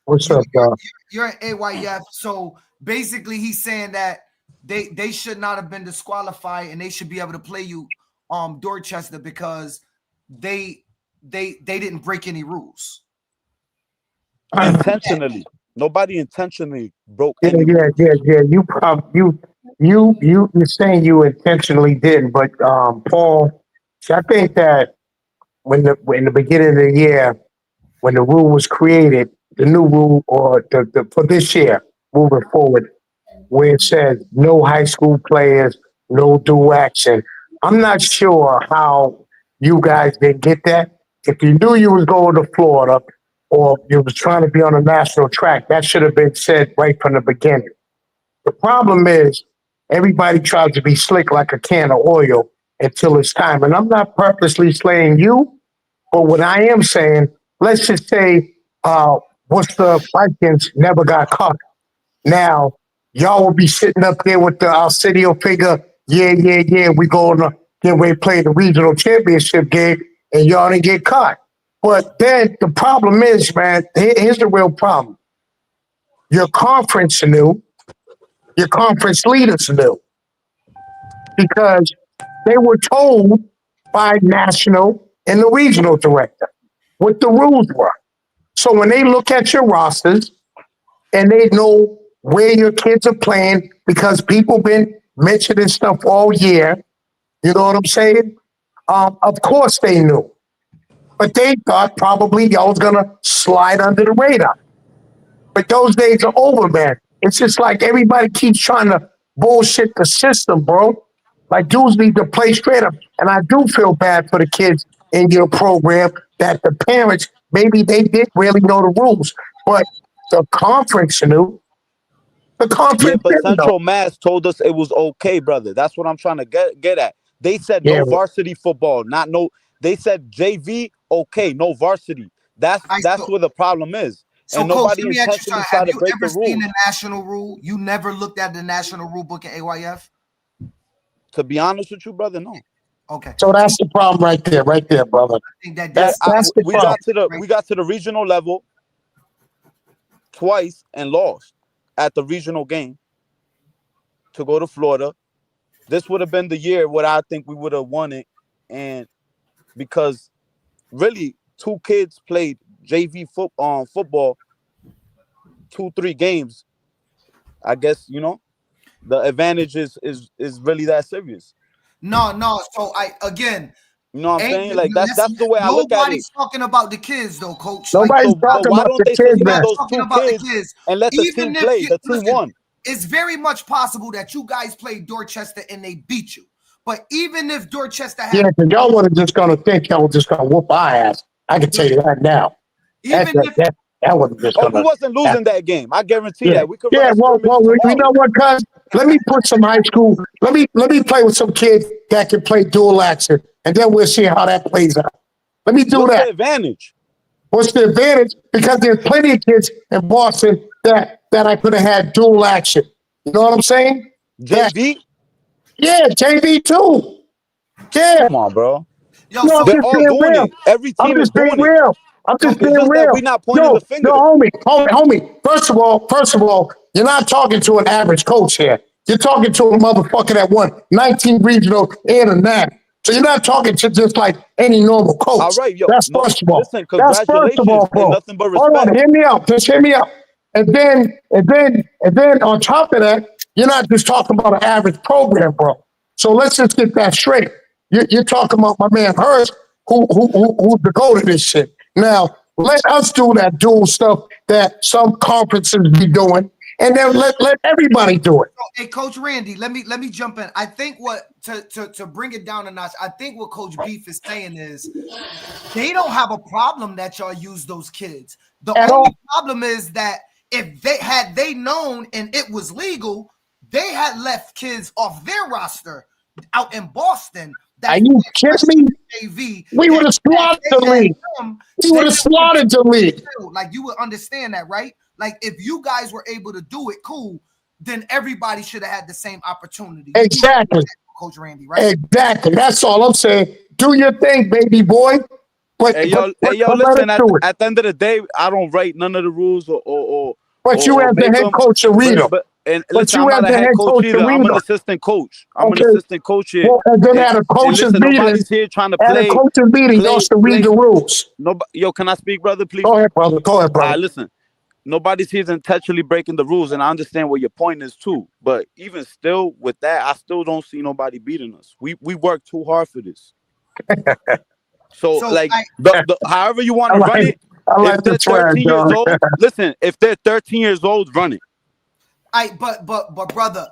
What's up, y'all? You're an AYF. So basically, he's saying that they should not have been disqualified and they should be able to play you Dorchester because they didn't break any rules. Intentionally. Nobody intentionally broke any rules. You're saying you intentionally didn't, but Paul, I think that in the beginning of the year, when the rule was created, the new rule or the for this year moving forward, where it says no high school players, no dual action. I'm not sure how you guys didn't get that. If you knew you was going to Florida or you was trying to be on a national track, that should have been said right from the beginning. The problem is everybody tries to be slick like a can of oil until it's time. And I'm not purposely slaying you, but what I am saying, let's just say Worcester Vikings never got caught. Now, y'all will be sitting up there with the Arsenio figure. Yeah. We going to get ready to play the regional championship game, and y'all didn't get caught. But then the problem is, man, here's the real problem. Your conference knew, your conference leaders knew, because they were told by national and the regional director what the rules were. So when they look at your rosters and they know where your kids are playing, because people been mentioning stuff all year, you know what I'm saying? Of course they knew. But they thought probably y'all was going to slide under the radar. But those days are over, man. It's just like everybody keeps trying to bullshit the system, bro. Like, dudes need to play straight up. And I do feel bad for the kids in your program that the parents, maybe they didn't really know the rules. But the conference knew. The Yeah, conference but didn't know. Central Mass told us it was okay, brother. That's what I'm trying to get at. They said Yeah. no varsity football, not no. They said JV, okay, no varsity. That's where the problem is. So, And Coach, nobody let me ask you intentionally something. tried Have to you break ever the seen rules. the national rule? You never looked at the national rule book at AYF? To be honest with you, brother, no. Okay. So that's the problem right there, brother. I think That's the We problem. got to the regional level twice and lost at the regional game to go to Florida. This would have been the year where I think we would have won it, and because really two kids played JV football 2-3 games. I guess the advantage is really that serious. No. So again, You know what I'm saying? Like that's listen, the way I look at it. nobody's talking about the kids though, Coach. Like, Nobody's So, but talking why about don't the they kids, we're suspend man. not those talking two about the kids kids. and let the Even team if play? you The team listen, won. it's very much possible that you guys played Dorchester and they beat you. But even if Dorchester had, Yeah, because y'all were just going to think y'all were just going to whoop our ass. I can tell you that now. even if That was just Oh, going we to wasn't happen. losing that game. I guarantee Yeah, that. We could run yeah. a Well, scrimmage you tomorrow. know what, cuz? Let me put some high school. Let me play with some kids that can play dual action, and then we'll see how that plays out. Let me do What's the that. advantage? What's the advantage? Because there's plenty of kids in Boston that I could have had dual action. You know what I'm saying? JV? Yeah, JV too. Yeah. Come on, bro. yo, No, I'm so They're just all being doing real. it. Every I'm team is just being doing it. real. I'm just It's being just that real. we're not pointing the finger. Homie. First of all, you're not talking to an average coach here. You're talking to a motherfucker that won 19 regional and a NAC. So you're not talking to just like any normal coach. All right, yo. That's No, first of all. listen, That's first of congratulations all, and bro. nothing but Hold on, respect. hear me out. Just hear me out. And then on top of that, you're not just talking about an average program, bro. So let's just get that straight. You're talking about my man Hurst, who's the goat of this shit. Now, let us do that dual stuff that some conferences be doing, and then let everybody do it. hey, Coach Randy, let me jump in. I think what to bring it down a notch, I think what Coach Beef is saying is they don't have a problem that y'all use those kids. The At only all. problem is that if they known and it was legal, they had left kids off their roster out in Boston. Are you kidding me? JV, We would have slaughtered the league. We would have slaughtered the league. Like, you would understand that, right? Like, if you guys were able to do it, cool. Then everybody should have had the same opportunity. Exactly. Coach Randy, right? Exactly. That's all I'm saying. Do your thing, baby boy. But Hey, yo, let listen, us do it. at the end of the day, I don't write none of the rules But you or as the make head them. coach of Reno. But But listen, you I'm as not a the head head coach coach of either. I'm an Reno. assistant coach. I'm an Okay. assistant coach here. Well, and then at a And coach's listen, meeting, nobody's here trying to at a play. coach's meeting, y'all should read the rules. Yo, can I speak, brother, please? Go ahead, brother. Go ahead, brother. Listen, nobody's here intentionally breaking the rules, and I understand what your point is too. But even still, with that, I still don't see nobody beating us. We work too hard for this. So like, however you want to run it. I like If they're the swag, 13 years dog. old, listen. If they're 13 years old, run it. but brother,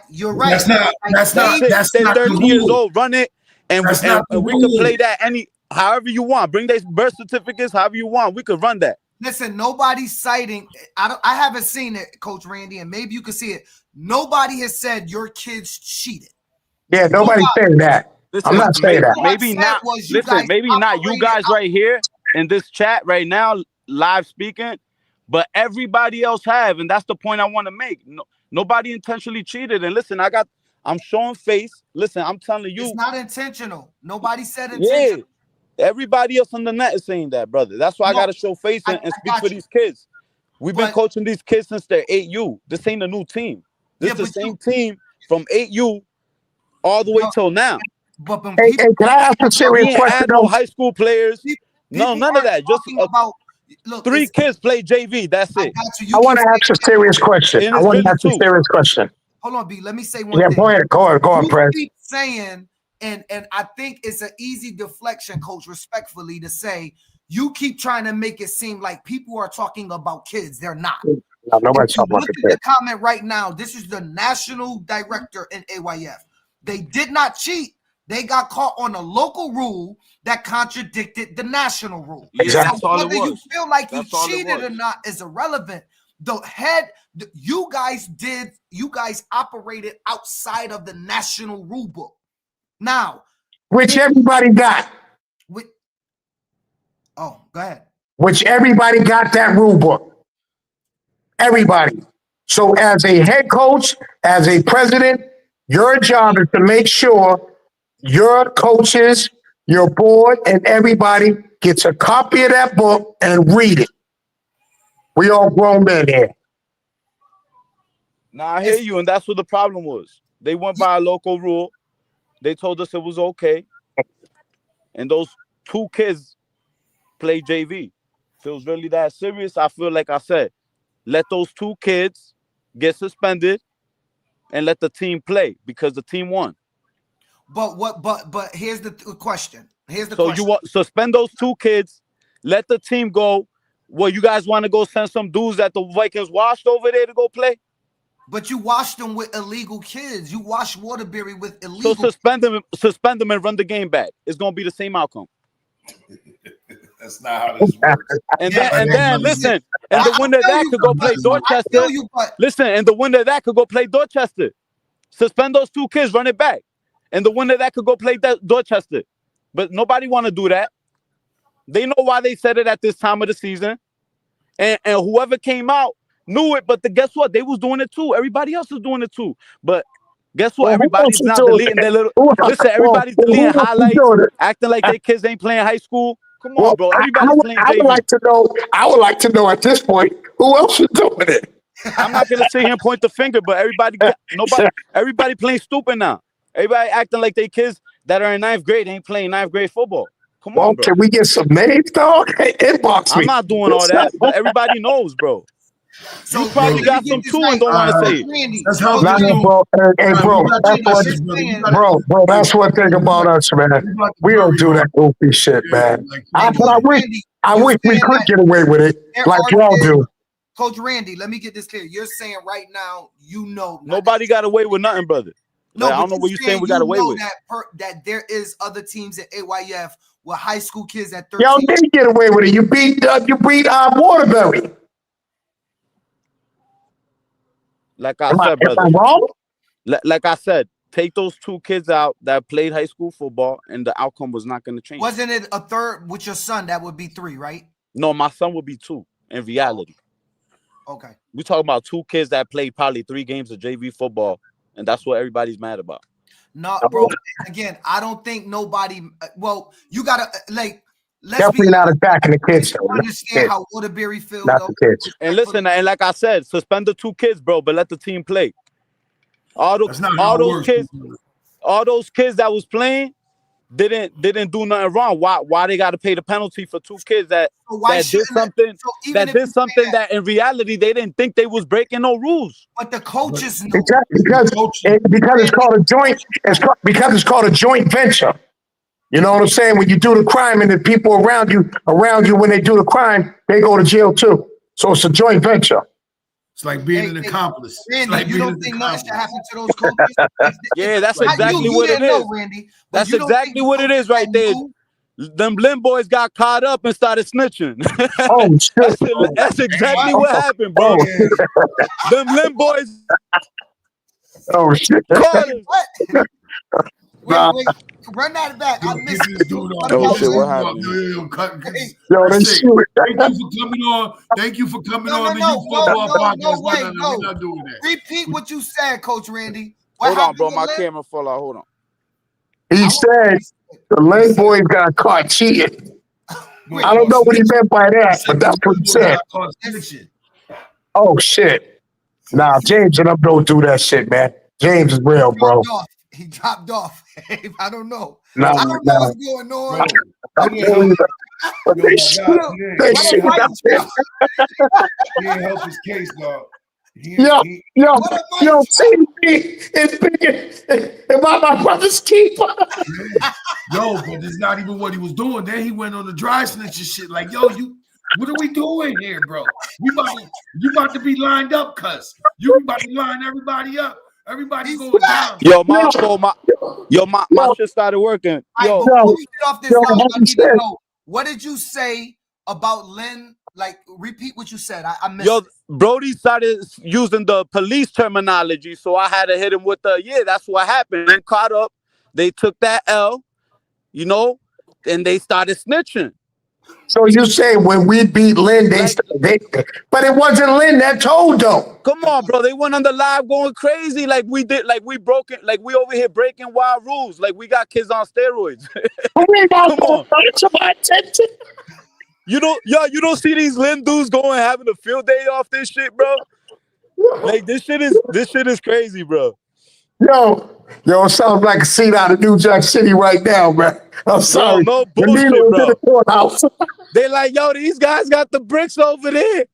you're right. That's not. That's not. That's it. That's They're not the 13 years rule. old. Run it, and That's not the we could rule. play that however you want. Bring their birth certificates, however you want. We could run that. Listen, nobody's citing. I haven't seen it, Coach Randy, and maybe you can see it. Nobody has said your kids cheated. Yeah, nobody's saying that. Listen, I'm not saying that. Maybe not. Listen, maybe not you guys right here in this chat right now, live speaking, but everybody else have, and that's the point I want to make. No, nobody intentionally cheated. And listen, I'm showing face. Listen, I'm telling you, it's not intentional. Nobody said intentional. Yeah, everybody else on the net is saying that, brother. That's why I gotta show face and speak for these kids. We've been coaching these kids since they're 8U. This ain't a new team. This is the same team from 8U all the way till now. But Hey, can I ask a serious question? No high school players. No, none of that. Just look, 3 kids play JV. That's it. I want to ask a serious question. Hold on, B. Let me say one thing. Go ahead, Prez. Keep saying, and I think it's an easy deflection, Coach, respectfully, to say you keep trying to make it seem like people are talking about kids. They're not. No, nobody's talking about the comment right now. This is the national director in AYF. They did not cheat. They got caught on a local rule that contradicted the national rule. Exactly. So whether you feel like you cheated or not is irrelevant. You guys operated outside of the national rule book. Now, which everybody got. Go ahead. Which everybody got that rule book. Everybody. So as a head coach, as a president, your job is to make sure your coaches, your board, and everybody gets a copy of that book and read it. We all grown men here. Nah, I hear you, and that's what the problem was. They went by a local rule. They told us it was okay. And those 2 kids play JV. If it was really that serious, I feel like I said, let those 2 kids get suspended and let the team play because the team won. But here's the question. So you want suspend those 2 kids, let the team go. Well, you guys want to go send some dudes that the Vikings washed over there to go play? But you washed them with illegal kids. You washed Waterbury with illegal. So suspend them and run the game back. It's gonna be the same outcome. That's not how this works. And then listen, and the winner of that could go play Dorchester. Listen, and the winner of that could go play Dorchester. Suspend those 2 kids, run it back. And the winner of that could go play Dorchester. But nobody want to do that. They know why they said it at this time of the season. And whoever came out knew it, but guess what? They was doing it too. Everybody else is doing it too. But guess what? Everybody's not deleting their little... Listen, everybody's deleting highlights, acting like their kids ain't playing high school. Come on, bro. Everybody's playing JV. I would like to know at this point, who else is doing it? I'm not going to sit here and point the finger, but everybody playing stupid now. Everybody acting like they kids that are in 9th grade ain't playing 9th grade football. Come on, bro. Can we get some names, dog? Inbox me. I'm not doing all that, but everybody knows, bro. So you probably got some too and don't want to say it. That's how bro. Hey, bro, that's one thing about us, man. We don't do that goofy shit, man. I wish we could get away with it like y'all do. Coach Randy, let me get this clear. You're saying right now, nobody got away with nothing, brother. No, I don't know what you're saying we got away with. That there is other teams at AYF with high school kids at 13. Y'all didn't get away with it. You beat Waterbury. Like I said, brother. Am I wrong? Like I said, take those 2 kids out that played high school football, and the outcome was not going to change. Wasn't it a third with your son? That would be 3, right? No, my son would be 2 in reality. Okay. We talking about 2 kids that played probably 3 games of JV football, and that's what everybody's mad about. No, bro. Again, I don't think nobody. Well, you gotta definitely not attacking the kids. Understand how Waterbury feels. Not the kids. And listen, and like I said, suspend the 2 kids, bro, but let the team play. All those kids that was playing didn't do nothing wrong. Why they got to pay the penalty for 2 kids that did something that in reality they didn't think they was breaking no rules. But the coaches know. Because it's called a joint. Because it's called a joint venture. You know what I'm saying? When you do the crime and the people around you when they do the crime, they go to jail too. So it's a joint venture. It's like being an accomplice. Randy, It's like you being don't an think nothing should accomplice. happen to those coaches? Yeah, that's Not exactly you what it didn't is. know, Randy. But That's you don't exactly think what it is right there. Them Lim boys got caught up and started snitching. Oh shit! That's exactly what happened, bro. Them Lim boys Oh shit! caught us. Wait, run that back. I missed This dude on. Oh, shit, what Yo, happened? yo, cut. Yo, they That's it. shoot. Thank you for coming on. Thank you for coming on the Youth Football Podcast. We're not doing that. Repeat what you said, Coach Randy. Hold on, bro. My camera fell out. Hold on. He said the Lane boys got caught cheating. I don't know what he meant by that, but that's what he said. Oh shit! Nah, James and them don't do that shit, man. James is real, bro. He dropped off. I don't know. Nah, I don't know what's going on. They shoot. They shoot out there. He didn't help his case, dog. Yo, CB is bigger. Am I my brother's keeper? Yo, but it's not even what he was doing. Then he went on the dry snitch and shit. Like, yo, what are we doing here, bro? You about to be lined up, cuz. You about to line everybody up. Everybody's going down. Yo, my shit started working. Yo, before we get off this line, I need to know, what did you say about Lynn? Like, repeat what you said. I missed it. Brody started using the police terminology, so I had to hit him with that's what happened. Then caught up, they took that L, and they started snitching. So you say when we beat Lynn, but it wasn't Lynn that told them. Come on, bro. They went on the live going crazy like we did, like we over here breaking wild rules, like we got kids on steroids. Come on. You don't see these Lynn dudes going having a field day off this shit, bro. Like this shit is crazy, bro. Yo, it sounds like a scene out of New Jack City right now, man. I'm sorry. No bullshit, bro. They like, yo, these guys got the bricks over there.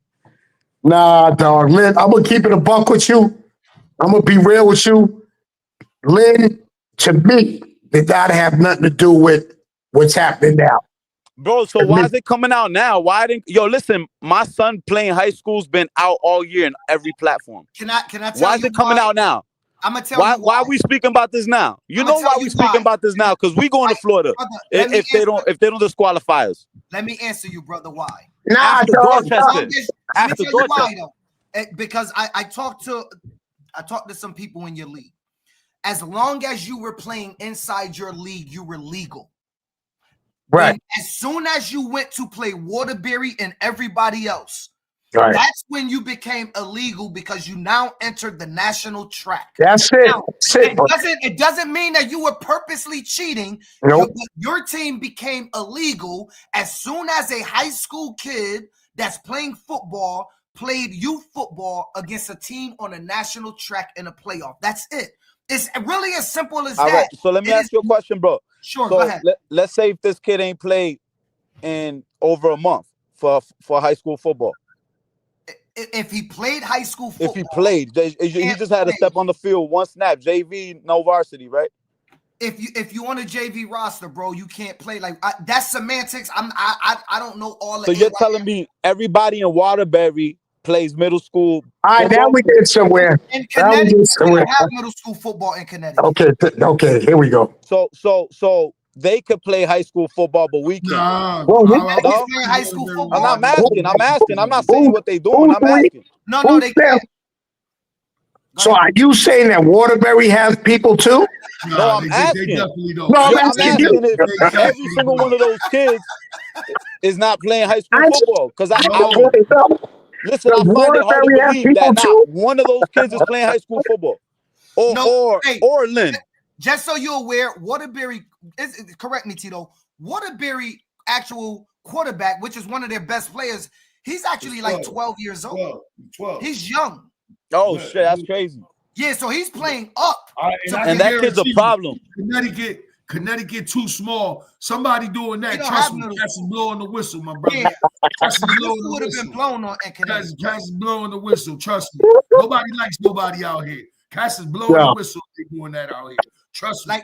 Nah, dog. Lynn, I'm gonna keep it a buck with you. I'm gonna be real with you. Lynn, to me, did not have nothing to do with what's happening now. Bro, so why is it coming out now? Listen, my son playing high school's been out all year in every platform. Can I tell you why is it coming out now? I'm gonna tell you why are we speaking about this now? You know why we speaking about this now? Because we going to Florida if they don't disqualify us. Let me answer you, brother. Why? Nah, Dorchester. After Dorchester. Because I talked to some people in your league. As long as you were playing inside your league, you were legal. Right. And as soon as you went to play Waterbury and everybody else, right, that's when you became illegal because you now entered the national track. That's it. Now, it doesn't mean that you were purposely cheating. Nope. Your team became illegal as soon as a high school kid that's playing football played youth football against a team on a national track in a playoff. That's it. It's really as simple as that. Right, so let me ask you a question, bro. Sure, so go ahead. Let's say if this kid ain't played in over a month for high school football. If he played high school football. If he played, he just had to step on the field, one snap, JV, no varsity, right? If you on a JV roster, bro, you can't play. Like that's semantics. I don't know all. So you're telling me everybody in Waterbury plays middle school? All right, now we get somewhere. In Connecticut, we don't have middle school football in Connecticut. Okay, here we go. So they could play high school football, but we can't. High school football. I'm asking. I'm not saying what they doing. I'm asking. No, they can't. So are you saying that Waterbury has people too? No, I'm asking. They definitely don't. No, I'm asking if every single one of those kids is not playing high school football. Because listen, I find it hard to believe that not one of those kids is playing high school football. Or Lynn. Just so you're aware, Waterbury, correct me, Tito, Waterbury actual quarterback, which is one of their best players, he's actually like 12 years old. 12. He's young. Oh, shit, that's crazy. Yeah, so he's playing up. And that kid's a problem. Connecticut too small. Somebody doing that. Trust me, Cass is blowing the whistle, my brother. Yeah. Cass is blowing the would have whistle. been blown on in Connecticut. Cass is blowing the whistle. Trust me. Nobody likes nobody out here. Cass is blowing the whistle. They doing that out here. Trust me.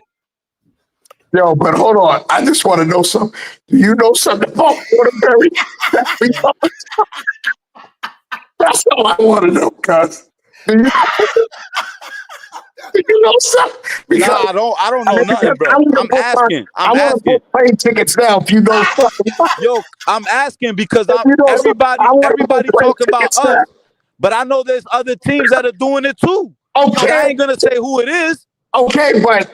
Yo, but hold on. I just want to know something. Do you know something about Waterbury? That's all I want to know, cuz. Do you know something? Nah, I don't know nothing, bro. I'm asking. I want to put plane tickets now if you know something. Yo, I'm asking because If you know everybody something, I want to put plane talking about tickets us, now. but I know there's other teams that are doing it too. Okay. But I ain't gonna say who it is. Okay, but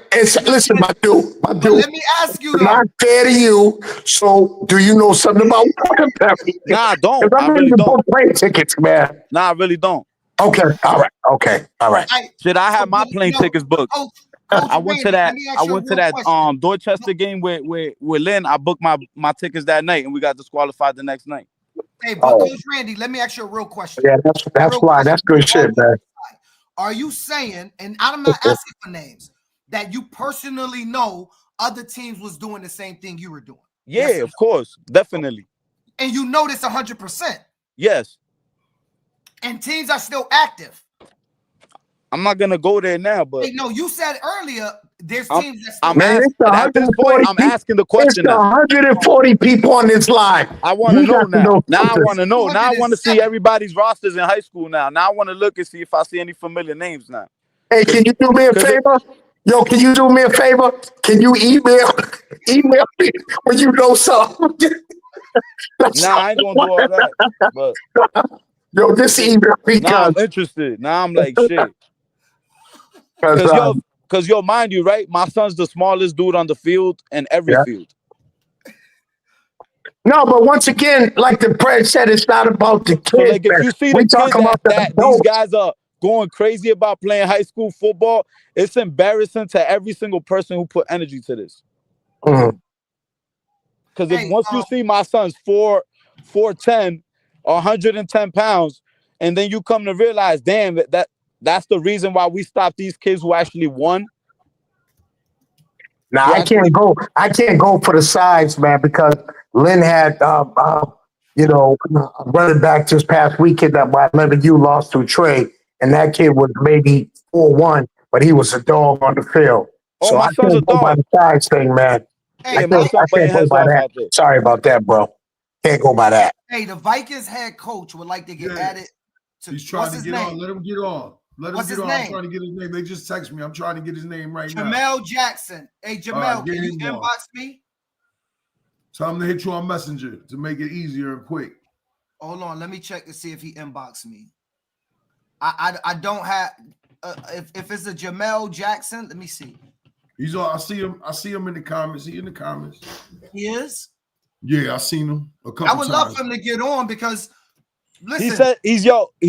listen, my dude. But let me ask you I'm though. not fair to you. So, do you know something about Waterbury? Nah, I don't. Because I I'm really ready to don't. book plane tickets, man. Nah, I really don't. Okay, all right, okay, all right. Shit, I had my plane tickets booked. Coach I went to Randy, that. let me ask I you a went to real that question. Dorchester game with Lynn. I booked my tickets that night, and we got disqualified the next night. Hey, but Coach Randy, let me ask you a real question. Yeah, that's why. That's good shit, man. Are you saying, and I'm not asking for names, that you personally know other teams was doing the same thing you were doing? Yeah, Yes, of course, definitely. And you know this 100%. Yes. And teams are still active. I'm not gonna go there now, but hey, no, you said earlier there's teams that still Man, it's at this point, I'm asking the question It's now. 140 people on this line. I want to know now. Now I something. want to know. Now I want to see everybody's rosters in high school now. Now I want to look and see if I see any familiar names now. Hey, can you do me a favor? Yo, can you do me a favor? Can you email me when you know something? Nah, I ain't gonna do all that. But yo, this email me. Now I'm interested. Now I'm like shit. Cause yo, mind you, right? My son's the smallest dude on the field in every field. No, but once again, like the Brad said, it's not about the kids. So like if you see the kid that these adults. guys are going crazy about playing high school football, it's embarrassing to every single person who put energy to this. Because if once you see my son's 4'10", 110 pounds, and then you come to realize, damn, that's the reason why we stopped these kids who actually won. Now I can't go for the size, man, because Lynn had running back this past weekend that my 11U lost to Trey, and that kid was maybe 4'1", but he was a dog on the field. Oh, so my I son's can't a go dog. by the size thing, man. Hey, I can't go by that. Sorry about that, bro. Can't go by that. Hey, the Vikings head coach would like to get added to. He's trying to get on. Let him get on. Let him get on. I'm trying to get his name. They just text me. I'm trying to get his name right now. Jamel Jackson. Hey, Jamel, can you inbox me? Tell him to hit you on Messenger to make it easier and quick. Hold on. Let me check to see if he inboxed me. I don't have if it's a Jamel Jackson, let me see. He's on. I see him in the comments. He in the comments. He is? Yeah, I seen him a couple times. I would love for him to get on because listen. He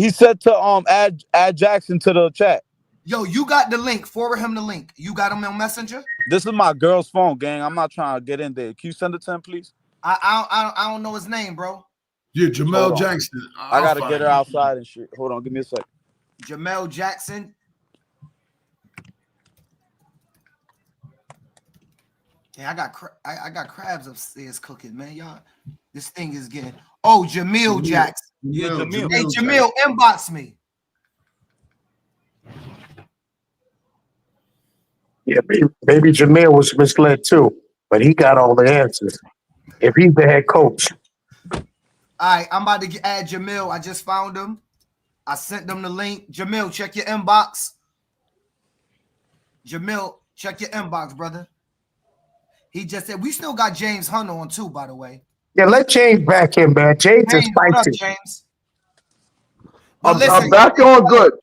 said to add Jackson to the chat. Yo, you got the link. Forward him the link. You got him on Messenger? This is my girl's phone, gang. I'm not trying to get in there. Can you send it to him, please? I don't know his name, bro. Yeah, Jamel Jackson. I gotta get her outside and shit. Hold on, give me a sec. Jamel Jackson. Yeah, I got crabs upstairs cooking, man. Y'all, this thing is getting. Oh, Jamil Jackson. Yeah, Jamil. Hey, Jamil, inbox me. Yeah, maybe Jamil was misled too, but he got all the answers. If he's the head coach. All right, I'm about to add Jamil. I just found him. I sent them the link. Jamil, check your inbox. Jamil, check your inbox, brother. He just said we still got James Hunter on too, by the way. Yeah, let James back in, man. James is spicy. What up, James? I'm back on good.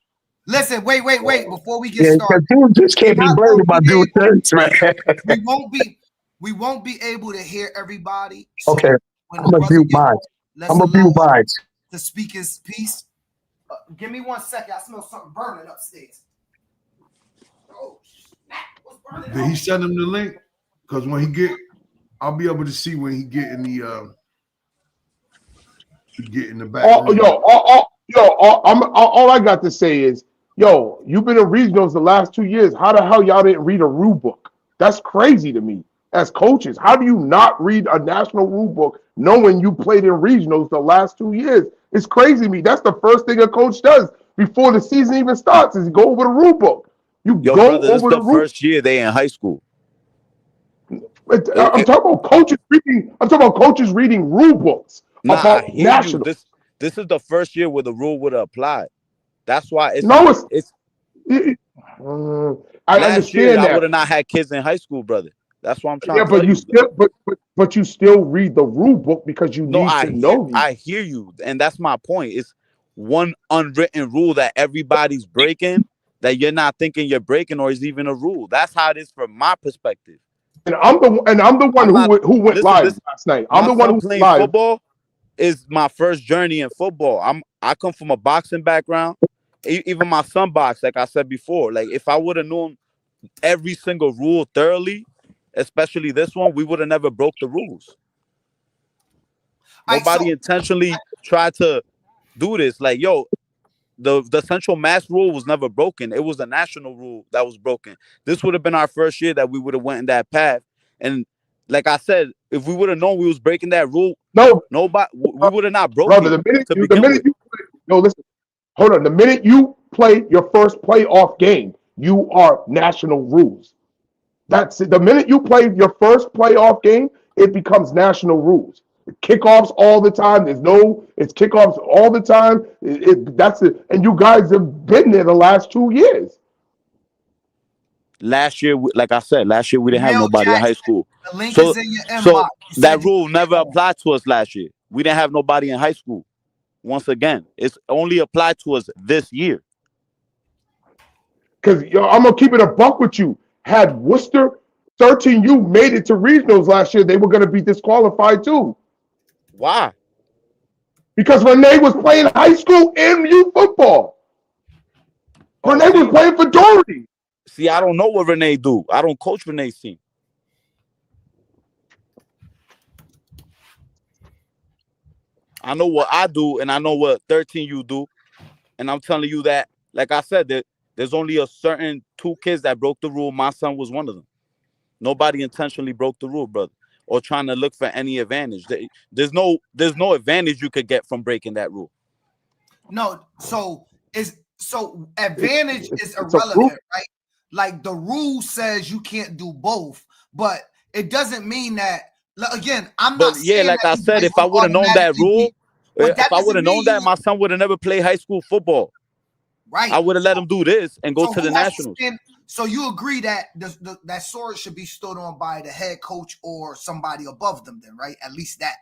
Listen, wait. Before we get started, you just can't be blamed about doing things, man. we won't be able to hear everybody. So okay, I'm gonna mute mine. I'm gonna mute mine. To speak his piece. Give me 1 second. I smell something burning upstairs. Oh, snap. What's burning? Did he send him the link? Because when he get, I'll be able to see when he get in the back. All I got to say is, yo, you've been in regionals the last 2 years. How the hell y'all didn't read a rule book? That's crazy to me. As coaches, how do you not read a national rule book knowing you played in regionals the last 2 years? It's crazy to me. That's the first thing a coach does before the season even starts is go over the rule book. This is the first year they in high school. I'm talking about coaches reading. I'm talking about coaches reading rule books about national. This is the first year where the rule would have applied. That's why it's No, I last year understand I that. would have not had kids in high school, brother. That's what I'm trying Yeah, to tell but you you. still, but you still read the rule book because you No, need to know these. I hear you, and that's my point. It's one unwritten rule that everybody's breaking that you're not thinking you're breaking, or is even a rule. That's how it is from my perspective. And I'm the one I'm not. who went Listen, live last night. I'm my the one son who playing live. football is my first journey in football. I come from a boxing background. Even my son boxed, like I said before. Like if I would have known every single rule thoroughly, especially this one, we would have never broke the rules. Nobody intentionally tried to do this. Like, yo, the central mass rule was never broken. It was the national rule that was broken. This would have been our first year that we would have went in that path. And like I said, if we would have known we was breaking that rule, nobody, we would have not broke Brother, it to begin with. listen, hold on. The minute you play your first playoff game, you are national rules. That's it. The minute you play your first playoff game, it becomes national rules. Kickoffs all the time. It's kickoffs all the time. That's it. And you guys have been there the last 2 years. Last year, like I said, last year we didn't have nobody in high school. The link So, is in your inbox. so that rule never applied to us last year. We didn't have nobody in high school. Once again, it's only applied to us this year. Because I'm gonna keep it a buck with you. Had Worcester 13U made it to regionals last year, they were gonna be disqualified too. Why? Because Renee was playing high school and youth football. Renee was playing for Doherty. See, I don't know what Renee do. I don't coach Renee's team. I know what I do, and I know what 13U do. And I'm telling you that, like I said, that there's only a certain 2 kids that broke the rule. My son was one of them. Nobody intentionally broke the rule, brother, or trying to look for any advantage. There's no advantage you could get from breaking that rule. No, advantage is irrelevant, right? Like the rule says you can't do both, but it doesn't mean that. Again, I'm not. Yeah, like I said, if I would have known that rule, if I would have known that, my son would have never played high school football. Right. I would have let him do this and go to the nationals. So you agree that that sword should be stood on by the head coach or somebody above them, then, right? At least that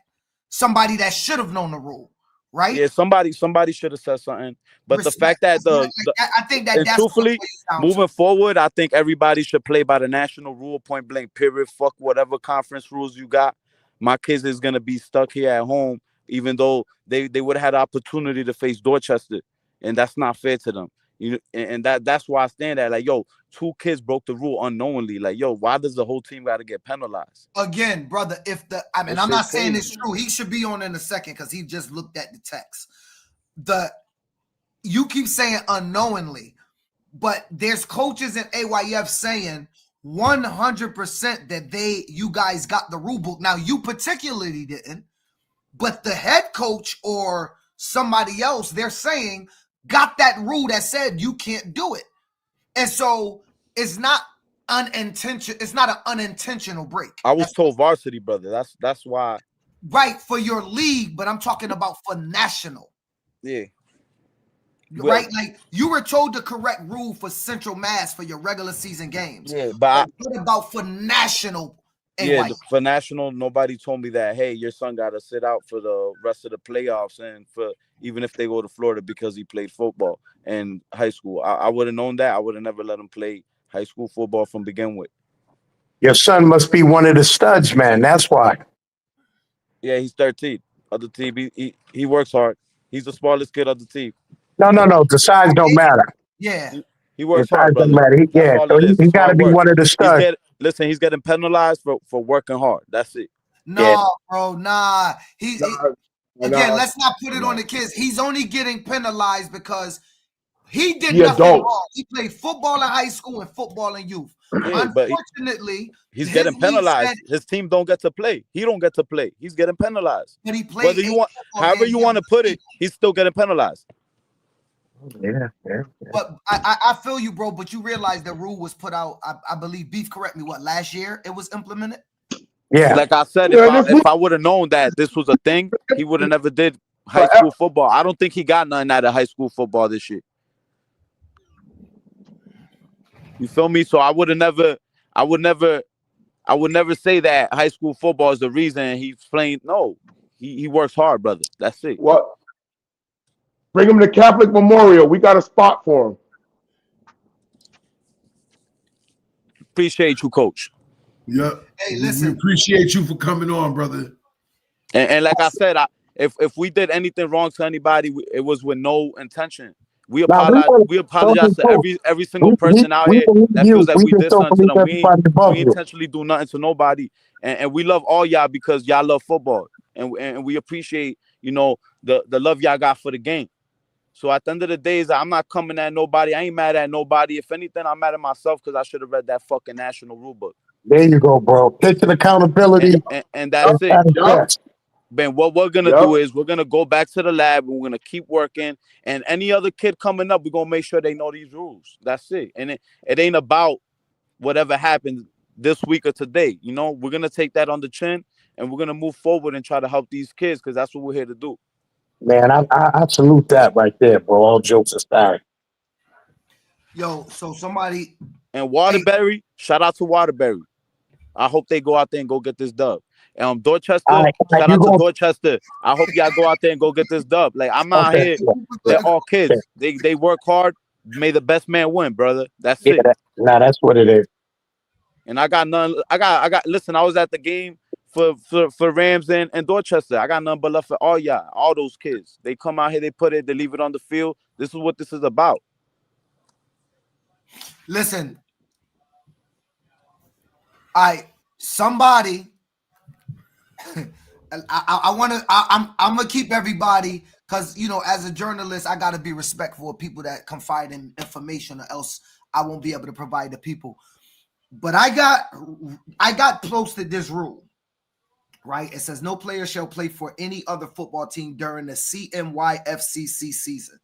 somebody that should have known the rule, right? Yeah, somebody should have said something. But the fact that I think that that's truthfully moving forward, I think everybody should play by the national rule, point blank, period. Fuck whatever conference rules you got. My kids is gonna be stuck here at home, even though they would have had the opportunity to face Dorchester, and that's not fair to them. You know, and that's why I stand at, like, yo, 2 kids broke the rule unknowingly. Like, yo, why does the whole team got to get penalized? Again, brother, I'm not saying it's true. He should be on in a second because he just looked at the text. You keep saying unknowingly, but there's coaches in AYF saying 100% that you guys got the rule book. Now, you particularly didn't, but the head coach or somebody else, they're saying, got that rule that said you can't do it. And so it's not unintentional. It's not an unintentional break. I was told varsity, brother. That's why. Right, for your league, but I'm talking about for national. Yeah. Right, like you were told the correct rule for Central Mass for your regular season games. Yeah, but what about for national? For national, nobody told me that, hey, your son got to sit out for the rest of the playoffs and for even if they go to Florida because he played football in high school. I would have known that. I would have never let him play high school football from begin with. Your son must be one of the studs, man. That's why. Yeah, he's 13 of the team. He works hard. He's the smallest kid of the team. No. The size don't matter. Yeah. He works the hard, brother. He got to be one of the studs. He's getting penalized for working hard. That's it. Bro, nah. Again, let's not put it on the kids. He's only getting penalized because he did nothing wrong. He played football in high school and football in youth. Yeah, unfortunately, he's getting penalized. His team don't get to play. He don't get to play. He's getting penalized. But he played. However you want to put it, he's still getting penalized. Yeah. But I feel you, bro. But you realize the rule was put out. I believe. Beef, correct me. What, last year it was implemented? Yeah. Like I said, if I would have known that this was a thing, he would have never did high school football. I don't think he got nothing out of high school football this year. You feel me? So I would never say that high school football is the reason he's playing. No, he works hard, brother. That's it. What? Bring him to Catholic Memorial. We got a spot for him. Appreciate you, coach. Yep. Hey, We listen. appreciate you for coming on, brother. And like I said, if we did anything wrong to anybody, it was with no intention. We apologize to every single person out here that feels that we did something to them. We intentionally do nothing to nobody, and we love all y'all because y'all love football, and we appreciate the love y'all got for the game. So at the end of the day, I'm not coming at nobody. I ain't mad at nobody. If anything, I'm mad at myself because I should have read that fucking national rule book. There you go, bro. Taking accountability. And that's it. Yep. Ben, what we're going to do is we're going to go back to the lab and we're going to keep working. And any other kid coming up, we're going to make sure they know these rules. That's it. And it ain't about whatever happens this week or today. We're going to take that on the chin and we're going to move forward and try to help these kids because that's what we're here to do. Man, I salute that right there, bro. All jokes aside. Yo, so somebody. And Waterbury, shout out to Waterbury. I hope they go out there and go get this dub. Dorchester, shout out to Dorchester. I hope y'all go out there and go get this dub. Like, I'm not here. They're all kids. They work hard. May the best man win, brother. That's it. That's what it is. And I got none. Listen, I was at the game for Rams and Dorchester. I got none but love for all y'all, all those kids. They come out here, they put it, they leave it on the field. This is what this is about. Listen. Somebody I'm gonna keep everybody because as a journalist I gotta be respectful of people that confide in information or else I won't be able to provide the people. But I got posted this rule, right? It says no player shall play for any other football team during the CNYFCC season.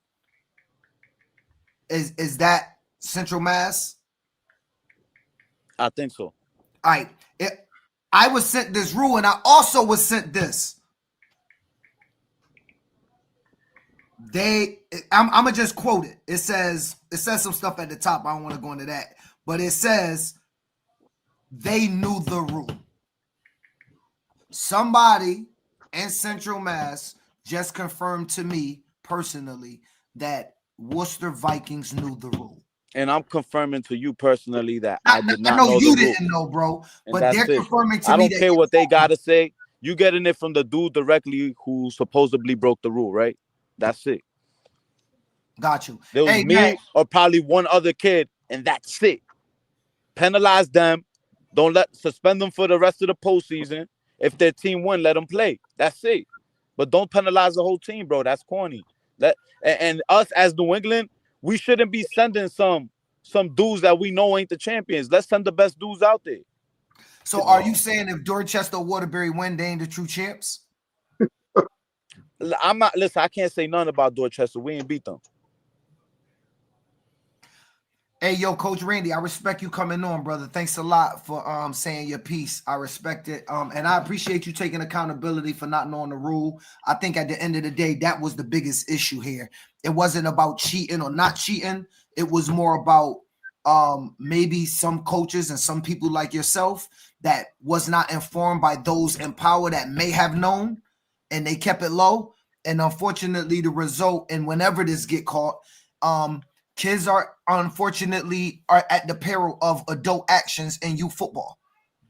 Is that Central Mass? I think so. All right. I was sent this rule, and I also was sent this. I'm gonna just quote it. It says some stuff at the top. I don't want to go into that, but it says they knew the rule. Somebody in Central Mass just confirmed to me personally that Worcester Vikings knew the rule. And I'm confirming to you personally that I did not know know you the didn't rule. know, bro. And but they're confirming to me. I don't care what they gotta say. You getting it from the dude directly who supposedly broke the rule, right? That's it. Got you. There was me or probably one other kid, and that's it. Penalize them. Don't suspend them for the rest of the postseason. If their team win, let them play. That's it. But don't penalize the whole team, bro. That's corny. And us as New England, we shouldn't be sending some dudes that we know ain't the champions. Let's send the best dudes out there. So are you saying if Dorchester or Waterbury win, they ain't the true champs? I'm not. Listen, I can't say nothing about Dorchester. We ain't beat them. Hey, yo, Coach Randy, I respect you coming on, brother. Thanks a lot for saying your piece. I respect it. And I appreciate you taking accountability for not knowing the rule. I think at the end of the day, that was the biggest issue here. It wasn't about cheating or not cheating. It was more about maybe some coaches and some people like yourself that was not informed by those in power that may have known, and they kept it low. And unfortunately, the result, and whenever this get caught, kids are unfortunately at the peril of adult actions in youth football,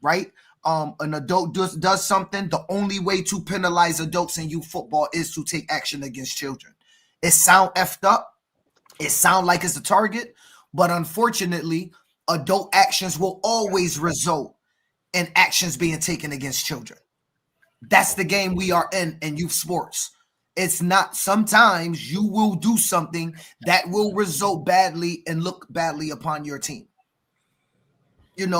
right? An adult does something. The only way to penalize adults in youth football is to take action against children. It sound effed up. It sound like it's a target, but unfortunately, adult actions will always result in actions being taken against children. That's the game we are in youth sports. It's not, sometimes you will do something that will result badly and look badly upon your team. And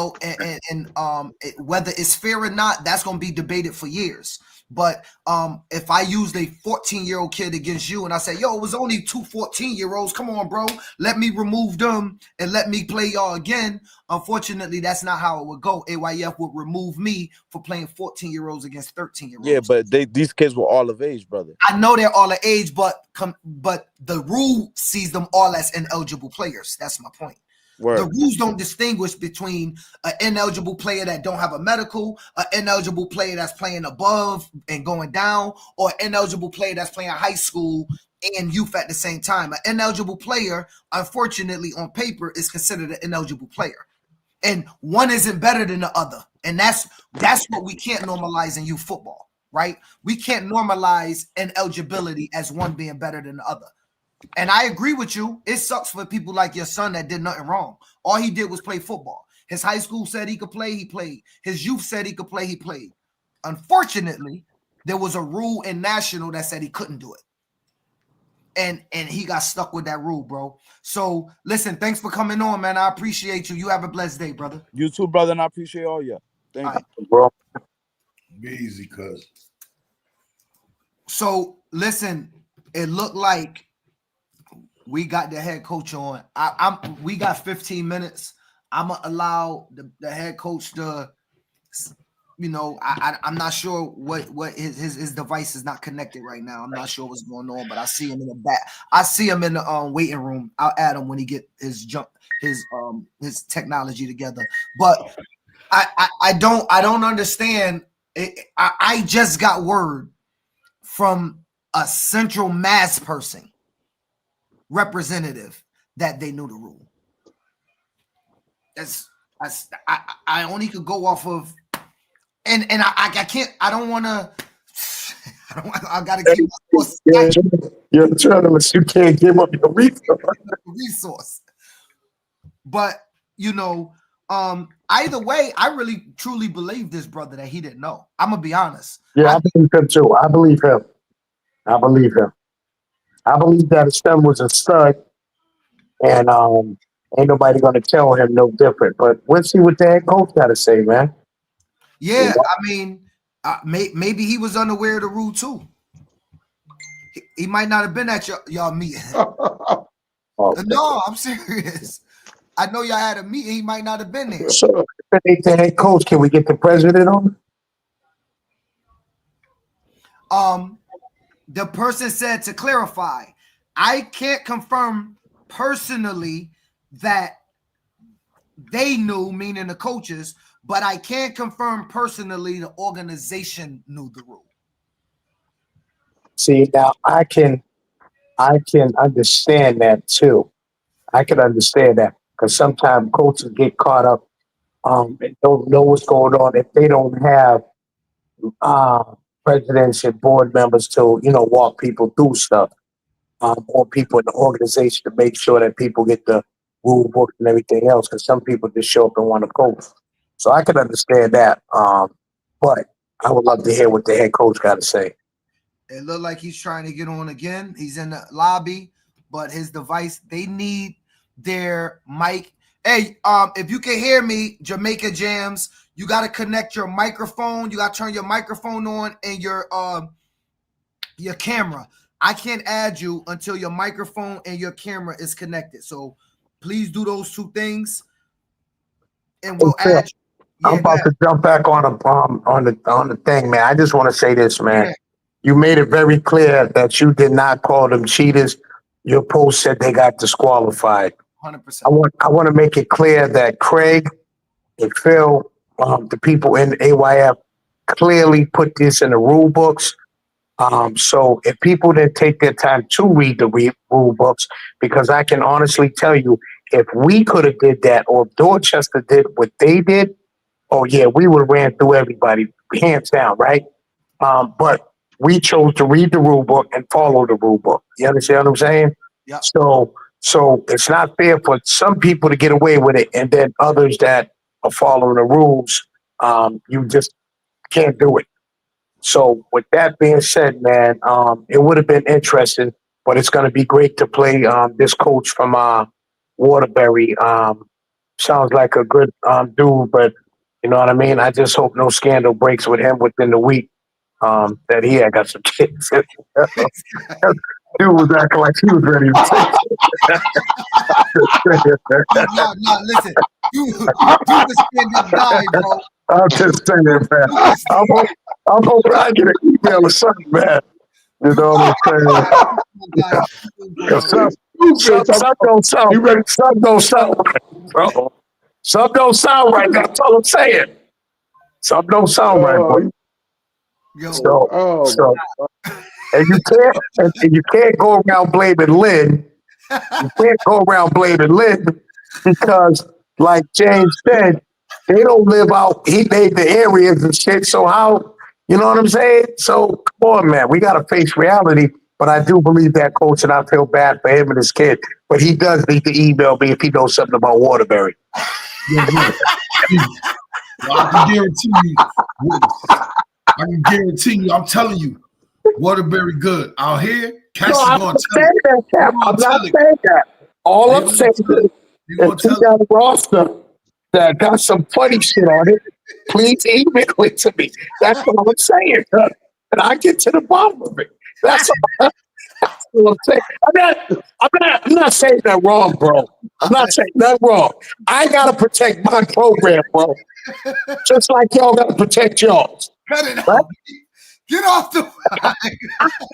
whether it's fair or not, that's going to be debated for years. But if I used a 14-year-old kid against you and I say, yo, it was only two 14-year-olds, come on, bro, let me remove them and let me play y'all again. Unfortunately, that's not how it would go. AYF would remove me for playing 14-year-olds against 13-year-olds. Yeah, but these kids were all of age, brother. I know they're all of age, but the rule sees them all as ineligible players. That's my point. Word. The rules don't distinguish between an ineligible player that don't have a medical, an ineligible player that's playing above and going down, or an ineligible player that's playing high school and youth at the same time. An ineligible player, unfortunately, on paper, is considered an ineligible player. And one isn't better than the other. And that's what we can't normalize in youth football, right? We can't normalize ineligibility as one being better than the other. And I agree with you. It sucks for people like your son that did nothing wrong. All he did was play football. His high school said he could play, he played. His youth said he could play, he played. Unfortunately, there was a rule in national that said he couldn't do it. And he got stuck with that rule, bro. So listen, thanks for coming on, man. I appreciate you. You have a blessed day, brother. You too, brother, and I appreciate all y'all. Thank you. Bro. Be easy, cuz. So listen, it looked like we got the head coach on. We got 15 minutes. I'm gonna allow the head coach to, I'm not sure what his device is not connected right now. I'm not sure what's going on, but I see him in the back. I see him in the waiting room. I'll add him when he get his technology together. But I don't understand. I just got word from a Central Mass person, representative, that they knew the rule. I only could go off of, and I can't. I don't want to. I got to keep my source. You're a journalist. You can't give up your resource. But either way, I really truly believe this brother that he didn't know. I'm gonna be honest. Yeah, I believe him too. I believe him. I believe that his son was a stud, and ain't nobody gonna tell him no different. But we'll see what the head coach got to say, man. Yeah, I mean, maybe he was unaware of the rule too. He might not have been at y'all meeting. No, I'm serious. I know y'all had a meeting. He might not have been there. So, the head coach, can we get the president on? The person said, to clarify, I can't confirm personally that they knew, meaning the coaches, but I can confirm personally the organization knew the rule. See, now I can understand that too. I can understand that because sometimes coaches get caught up and don't know what's going on if they don't have presidents and board members to walk people through stuff, or people in the organization to make sure that people get the rule book and everything else. Because some people just show up and want to coach. So I can understand that, but I would love to hear what the head coach got to say. It looked like he's trying to get on again. He's in the lobby, but his device, they need their mic. Hey, if you can hear me, Jamaica Jams, you got to connect your microphone. You got to turn your microphone on and your camera. I can't add you until your microphone and your camera is connected. So please do those two things, and we'll add you. Yeah, I'm about to jump back on the thing, man. I just want to say this, man. Yeah. You made it very clear that you did not call them cheaters. Your post said they got disqualified. 100%. I want to make it clear that Craig and Phil, the people in AYF, clearly put this in the rule books. So if people didn't take their time to read the rule books, because I can honestly tell you, if we could have did that, or if Dorchester did what they did, oh yeah, we would have ran through everybody, hands down, right? But we chose to read the rule book and follow the rule book. You understand what I'm saying? Yeah. So it's not fair for some people to get away with it, and then others that are following the rules, you just can't do it. So with that being said, man, it would have been interesting, but it's going to be great to play this coach from Waterbury. Sounds like a good dude, but you know what I mean? I just hope no scandal breaks with him within the week. that he had got some kids. Dude was acting like he was ready to take No, listen. You was spending die, bro. I'm just saying, man. I'm hoping I get an email or something, man. You know what I'm saying? 'Cause some don't sound right, bro. Some don't sound right. That's all I'm saying. Some don't sound right, bro. So, and you can't go around blaming Lynn. You can't go around blaming Lynn because, like James said, they don't live out. He made the areas and shit. So how, you know what I'm saying? So come on, man. We got to face reality. But I do believe that coach, and I feel bad for him and his kid. But he does need to email me if he knows something about Waterbury. Well, I can guarantee you. I'm telling you, Waterbury good out here. Cats I'm gonna not tell saying you. that, Cap. I'm not saying that. All I'm saying is They gonna if you tell got a roster that got some funny shit on it, please email it to me. That's what I'm saying. And I get to the bottom of it. That's what I'm saying. I'm not saying that wrong, bro. I'm not saying that wrong. I gotta protect my program, bro. Just like y'all gotta protect y'all's. Cut it Right? out. Get off the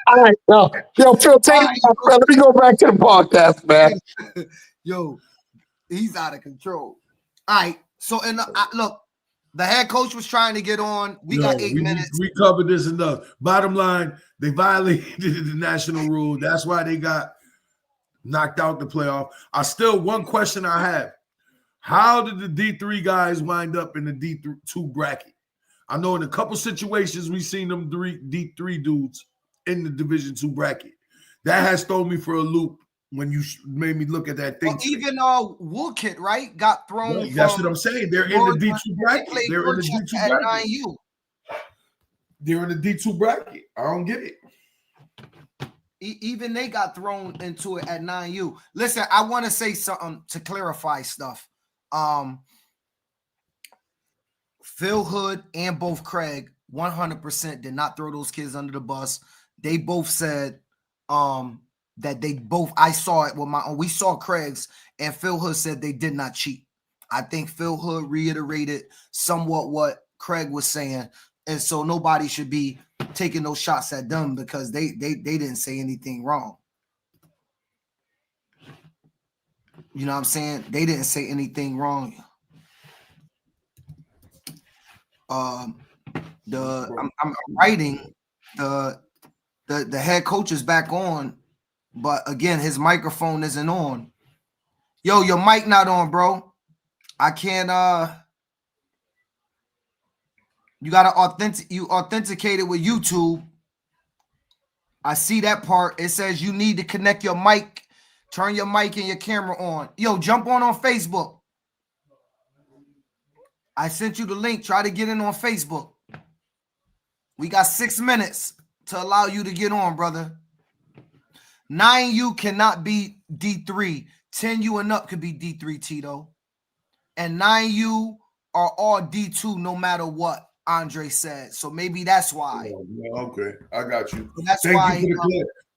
All right, no. Yo, Phil, take it back, bro. Let me go back to the podcast, man. Yo, he's out of control. All right. So, look, the head coach was trying to get on. We got 8 minutes. We covered this enough. Bottom line, they violated the national rule. That's why they got knocked out the playoff. One question I have. How did the D3 guys wind up in the D2 bracket? I know in a couple situations we've seen them D3 dudes in the Division 2 bracket. That has thrown me for a loop when you made me look at that thing. Well, even Woolkit, right, got thrown. Well, that's what I'm saying. They're in the D2 bracket. They're in the D2 bracket. They're in the D2 bracket. I don't get it. Even they got thrown into it at 9U. Listen, I want to say something to clarify stuff. Phil Hood and both Craig 100% did not throw those kids under the bus. They both said that they both, I saw it with my own. We saw Craig's, and Phil Hood said they did not cheat. I think Phil Hood reiterated somewhat what Craig was saying, and so nobody should be taking those shots at them because they didn't say anything wrong. You know what I'm saying? They didn't say anything wrong. I'm writing the head coach is back on, but again, his microphone isn't on. Yo, your mic not on, bro. I can't. You gotta authenticate it with YouTube. I see that part. It says you need to connect your mic, turn your mic and your camera on. Yo, jump on Facebook. I sent you the link. Try to get in on Facebook. We got 6 minutes to allow you to get on, brother. 9U cannot be D3. 10U and up could be D3, Tito. And 9U are all D2 no matter what Andre said. So maybe that's why. Okay, I got you. So that's why.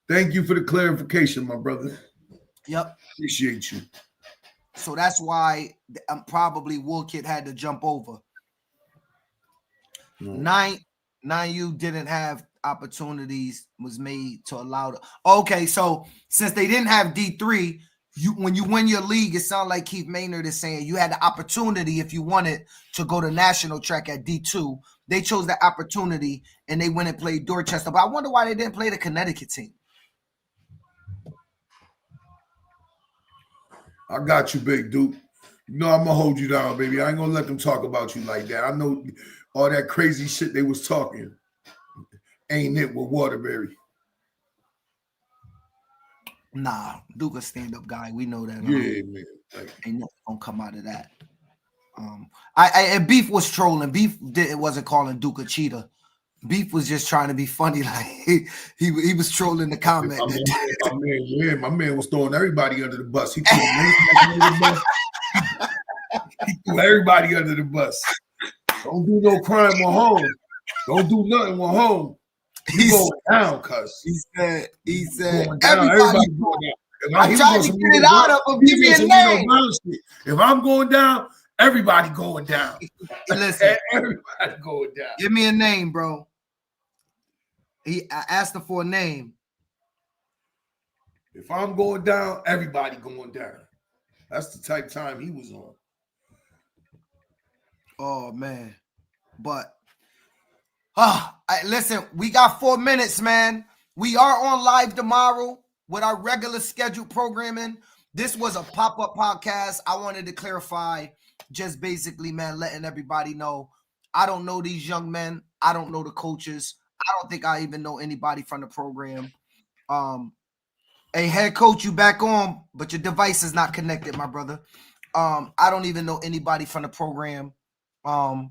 Thank you for the clarification, my brother. Yep. Appreciate you. So that's why probably Woolkit had to jump over. 9U didn't have opportunities was made to allow. Okay, so since they didn't have D3, when you win your league, it sounds like Keith Maynard is saying you had the opportunity if you wanted to go to national track at D2. They chose the opportunity and they went and played Dorchester. But I wonder why they didn't play the Connecticut team. I got you, Big Duke. You know I'm gonna hold you down, baby. I ain't gonna let them talk about you like that. I know all that crazy shit they was talking ain't it with Waterbury. Nah, Duke a stand-up guy. We know that. Yeah, man. Ain't nothing gonna come out of that. And Beef was trolling. Beef wasn't calling Duke a cheater. Beef was just trying to be funny. Like he was trolling the comment. My man was throwing everybody under the bus. He threw under the bus. He threw everybody under the bus. Don't do no crime at home. Don't do nothing when home. You going down, cuz. He said, Going down. everybody Going down. If I tried to get it out of him. Give me a name. If I'm going down, everybody going down. Listen, everybody going down. Give me a name, bro. I asked him for a name. If I'm going down, everybody going down. That's the type of time he was on. Oh man, but listen, we got 4 minutes, man. We are on live tomorrow with our regular scheduled programming. This was a pop-up podcast. I wanted to clarify, just basically, man, letting everybody know I don't know these young men. I don't know the coaches. I don't think I even know anybody from the program. Hey, head coach, you back on, but your device is not connected, my brother. I don't even know anybody from the program. I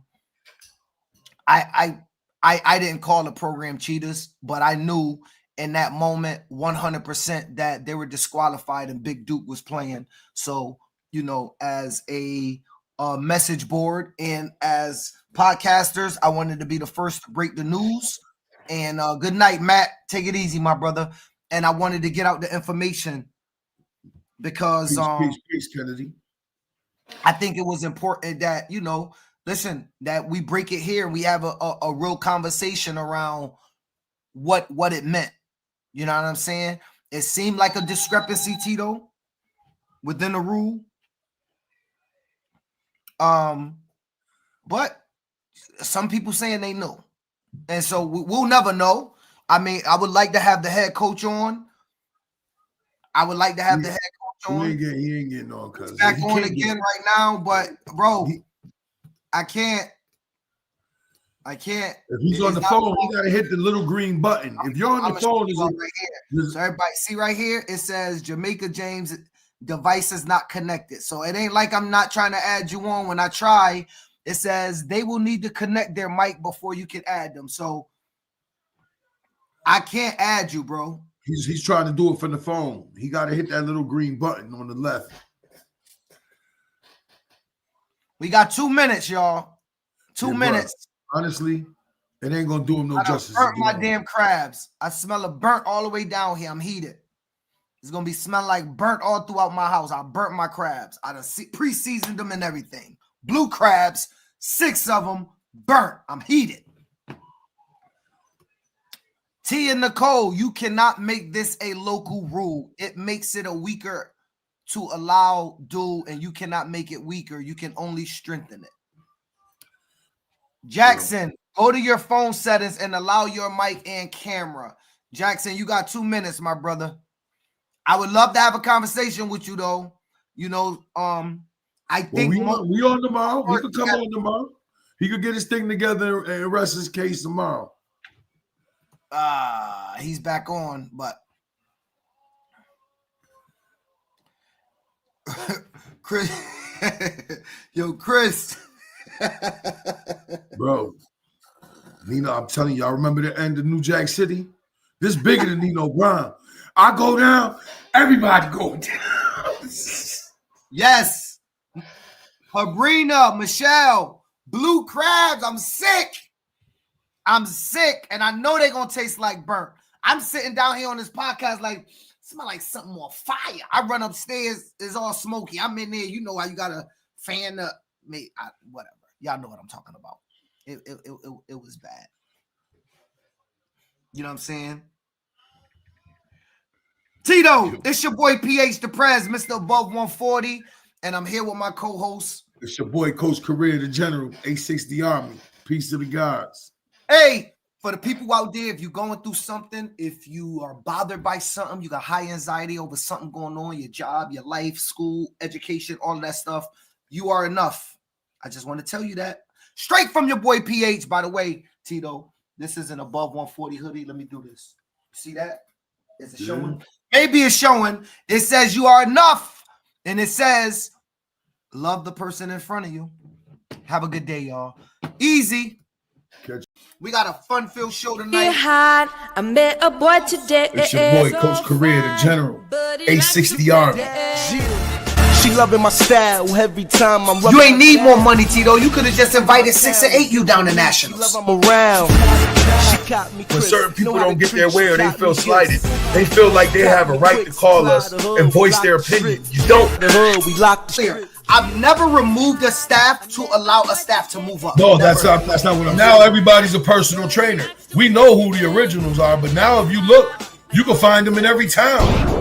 didn't call the program cheaters, but I knew in that moment 100% that they were disqualified and Big Duke was playing. So, you know, as a message board and as podcasters, I wanted to be the first to break the news. And good night, Matt. Take it easy, my brother. And I wanted to get out the information because peace, Kennedy. I think it was important that, you know, listen, that we break it here and we have a real conversation around what it meant. You know what I'm saying? It seemed like a discrepancy, Tito, within the rule. But some people saying they know. And so we'll never know. I mean, I would like to have the head coach on. I would like to have the head coach on. He ain't getting on, cuz. Back on again right now, but bro, I can't. If he's on the phone, he got to hit the little green button. If you're on the phone, right here. So everybody see right here, it says Jamaica James device is not connected. So it ain't like I'm not trying to add you on. When I try, it says they will need to connect their mic before you can add them. So I can't add you, bro. He's trying to do it from the phone. He got to hit that little green button on the left. We got 2 minutes, y'all. 2 minutes. Bro. Honestly, it ain't gonna do him no justice. Burnt my damn crabs. I smell it burnt all the way down here. I'm heated. It's gonna be smelling like burnt all throughout my house. I burnt my crabs. I done pre-seasoned them and everything. Blue crabs, 6 of them burnt. I'm heated. T and Nicole, you cannot make this a local rule. It makes it a weaker to allow dual, and you cannot make it weaker. You can only strengthen it. Jackson, go to your phone settings and allow your mic and camera. Jackson, you got 2 minutes, my brother. I would love to have a conversation with you, though. You know, I think we on tomorrow. He could come on tomorrow. He could get his thing together and rest his case tomorrow. He's back on, but Chris, Chris. Bro, Nino, I'm telling you, I remember the end of New Jack City. This bigger than Nino Brown. I go down, everybody go down. Yes. Sabrina, Michelle, blue crabs. I'm sick. And I know they're going to taste like burnt. I'm sitting down here on this podcast like, smell like something more fire. I run upstairs, it's all smoky. I'm in there. You know how you got to fan up. Whatever. Y'all know what I'm talking about. It was bad. You know what I'm saying? Tito, it's your boy PH the Prez, Mr. Above 140, and I'm here with my co-host. It's your boy Coach Career, the General, A60 Army. Peace to the gods. Hey, for the people out there, if you're going through something, if you are bothered by something, you got high anxiety over something going on, your job, your life, school, education, all of that stuff, you are enough. I just want to tell you that. Straight from your boy PH, by the way, Tito. This is an Above 140 hoodie. Let me do this. See that? Is it showing? Maybe it's showing. It says you are enough. And it says, love the person in front of you. Have a good day, y'all. Easy. We got a fun-filled show tonight. I met a boy today. It's your boy Coach Career, the General, A60 Army. She She loving my style every time I'm You ain't need more money, Tito. You could have just invited 6 or 8 you down to nationals. I'm around. When certain people don't get their way or they feel slighted, they feel like they have a right to call us and voice their opinion. You don't. We locked Clear. I've never removed a staff to allow a staff to move up. No, Never. that's not what I'm. Now everybody's a personal trainer. We know who the originals are, but now if you look, you can find them in every town.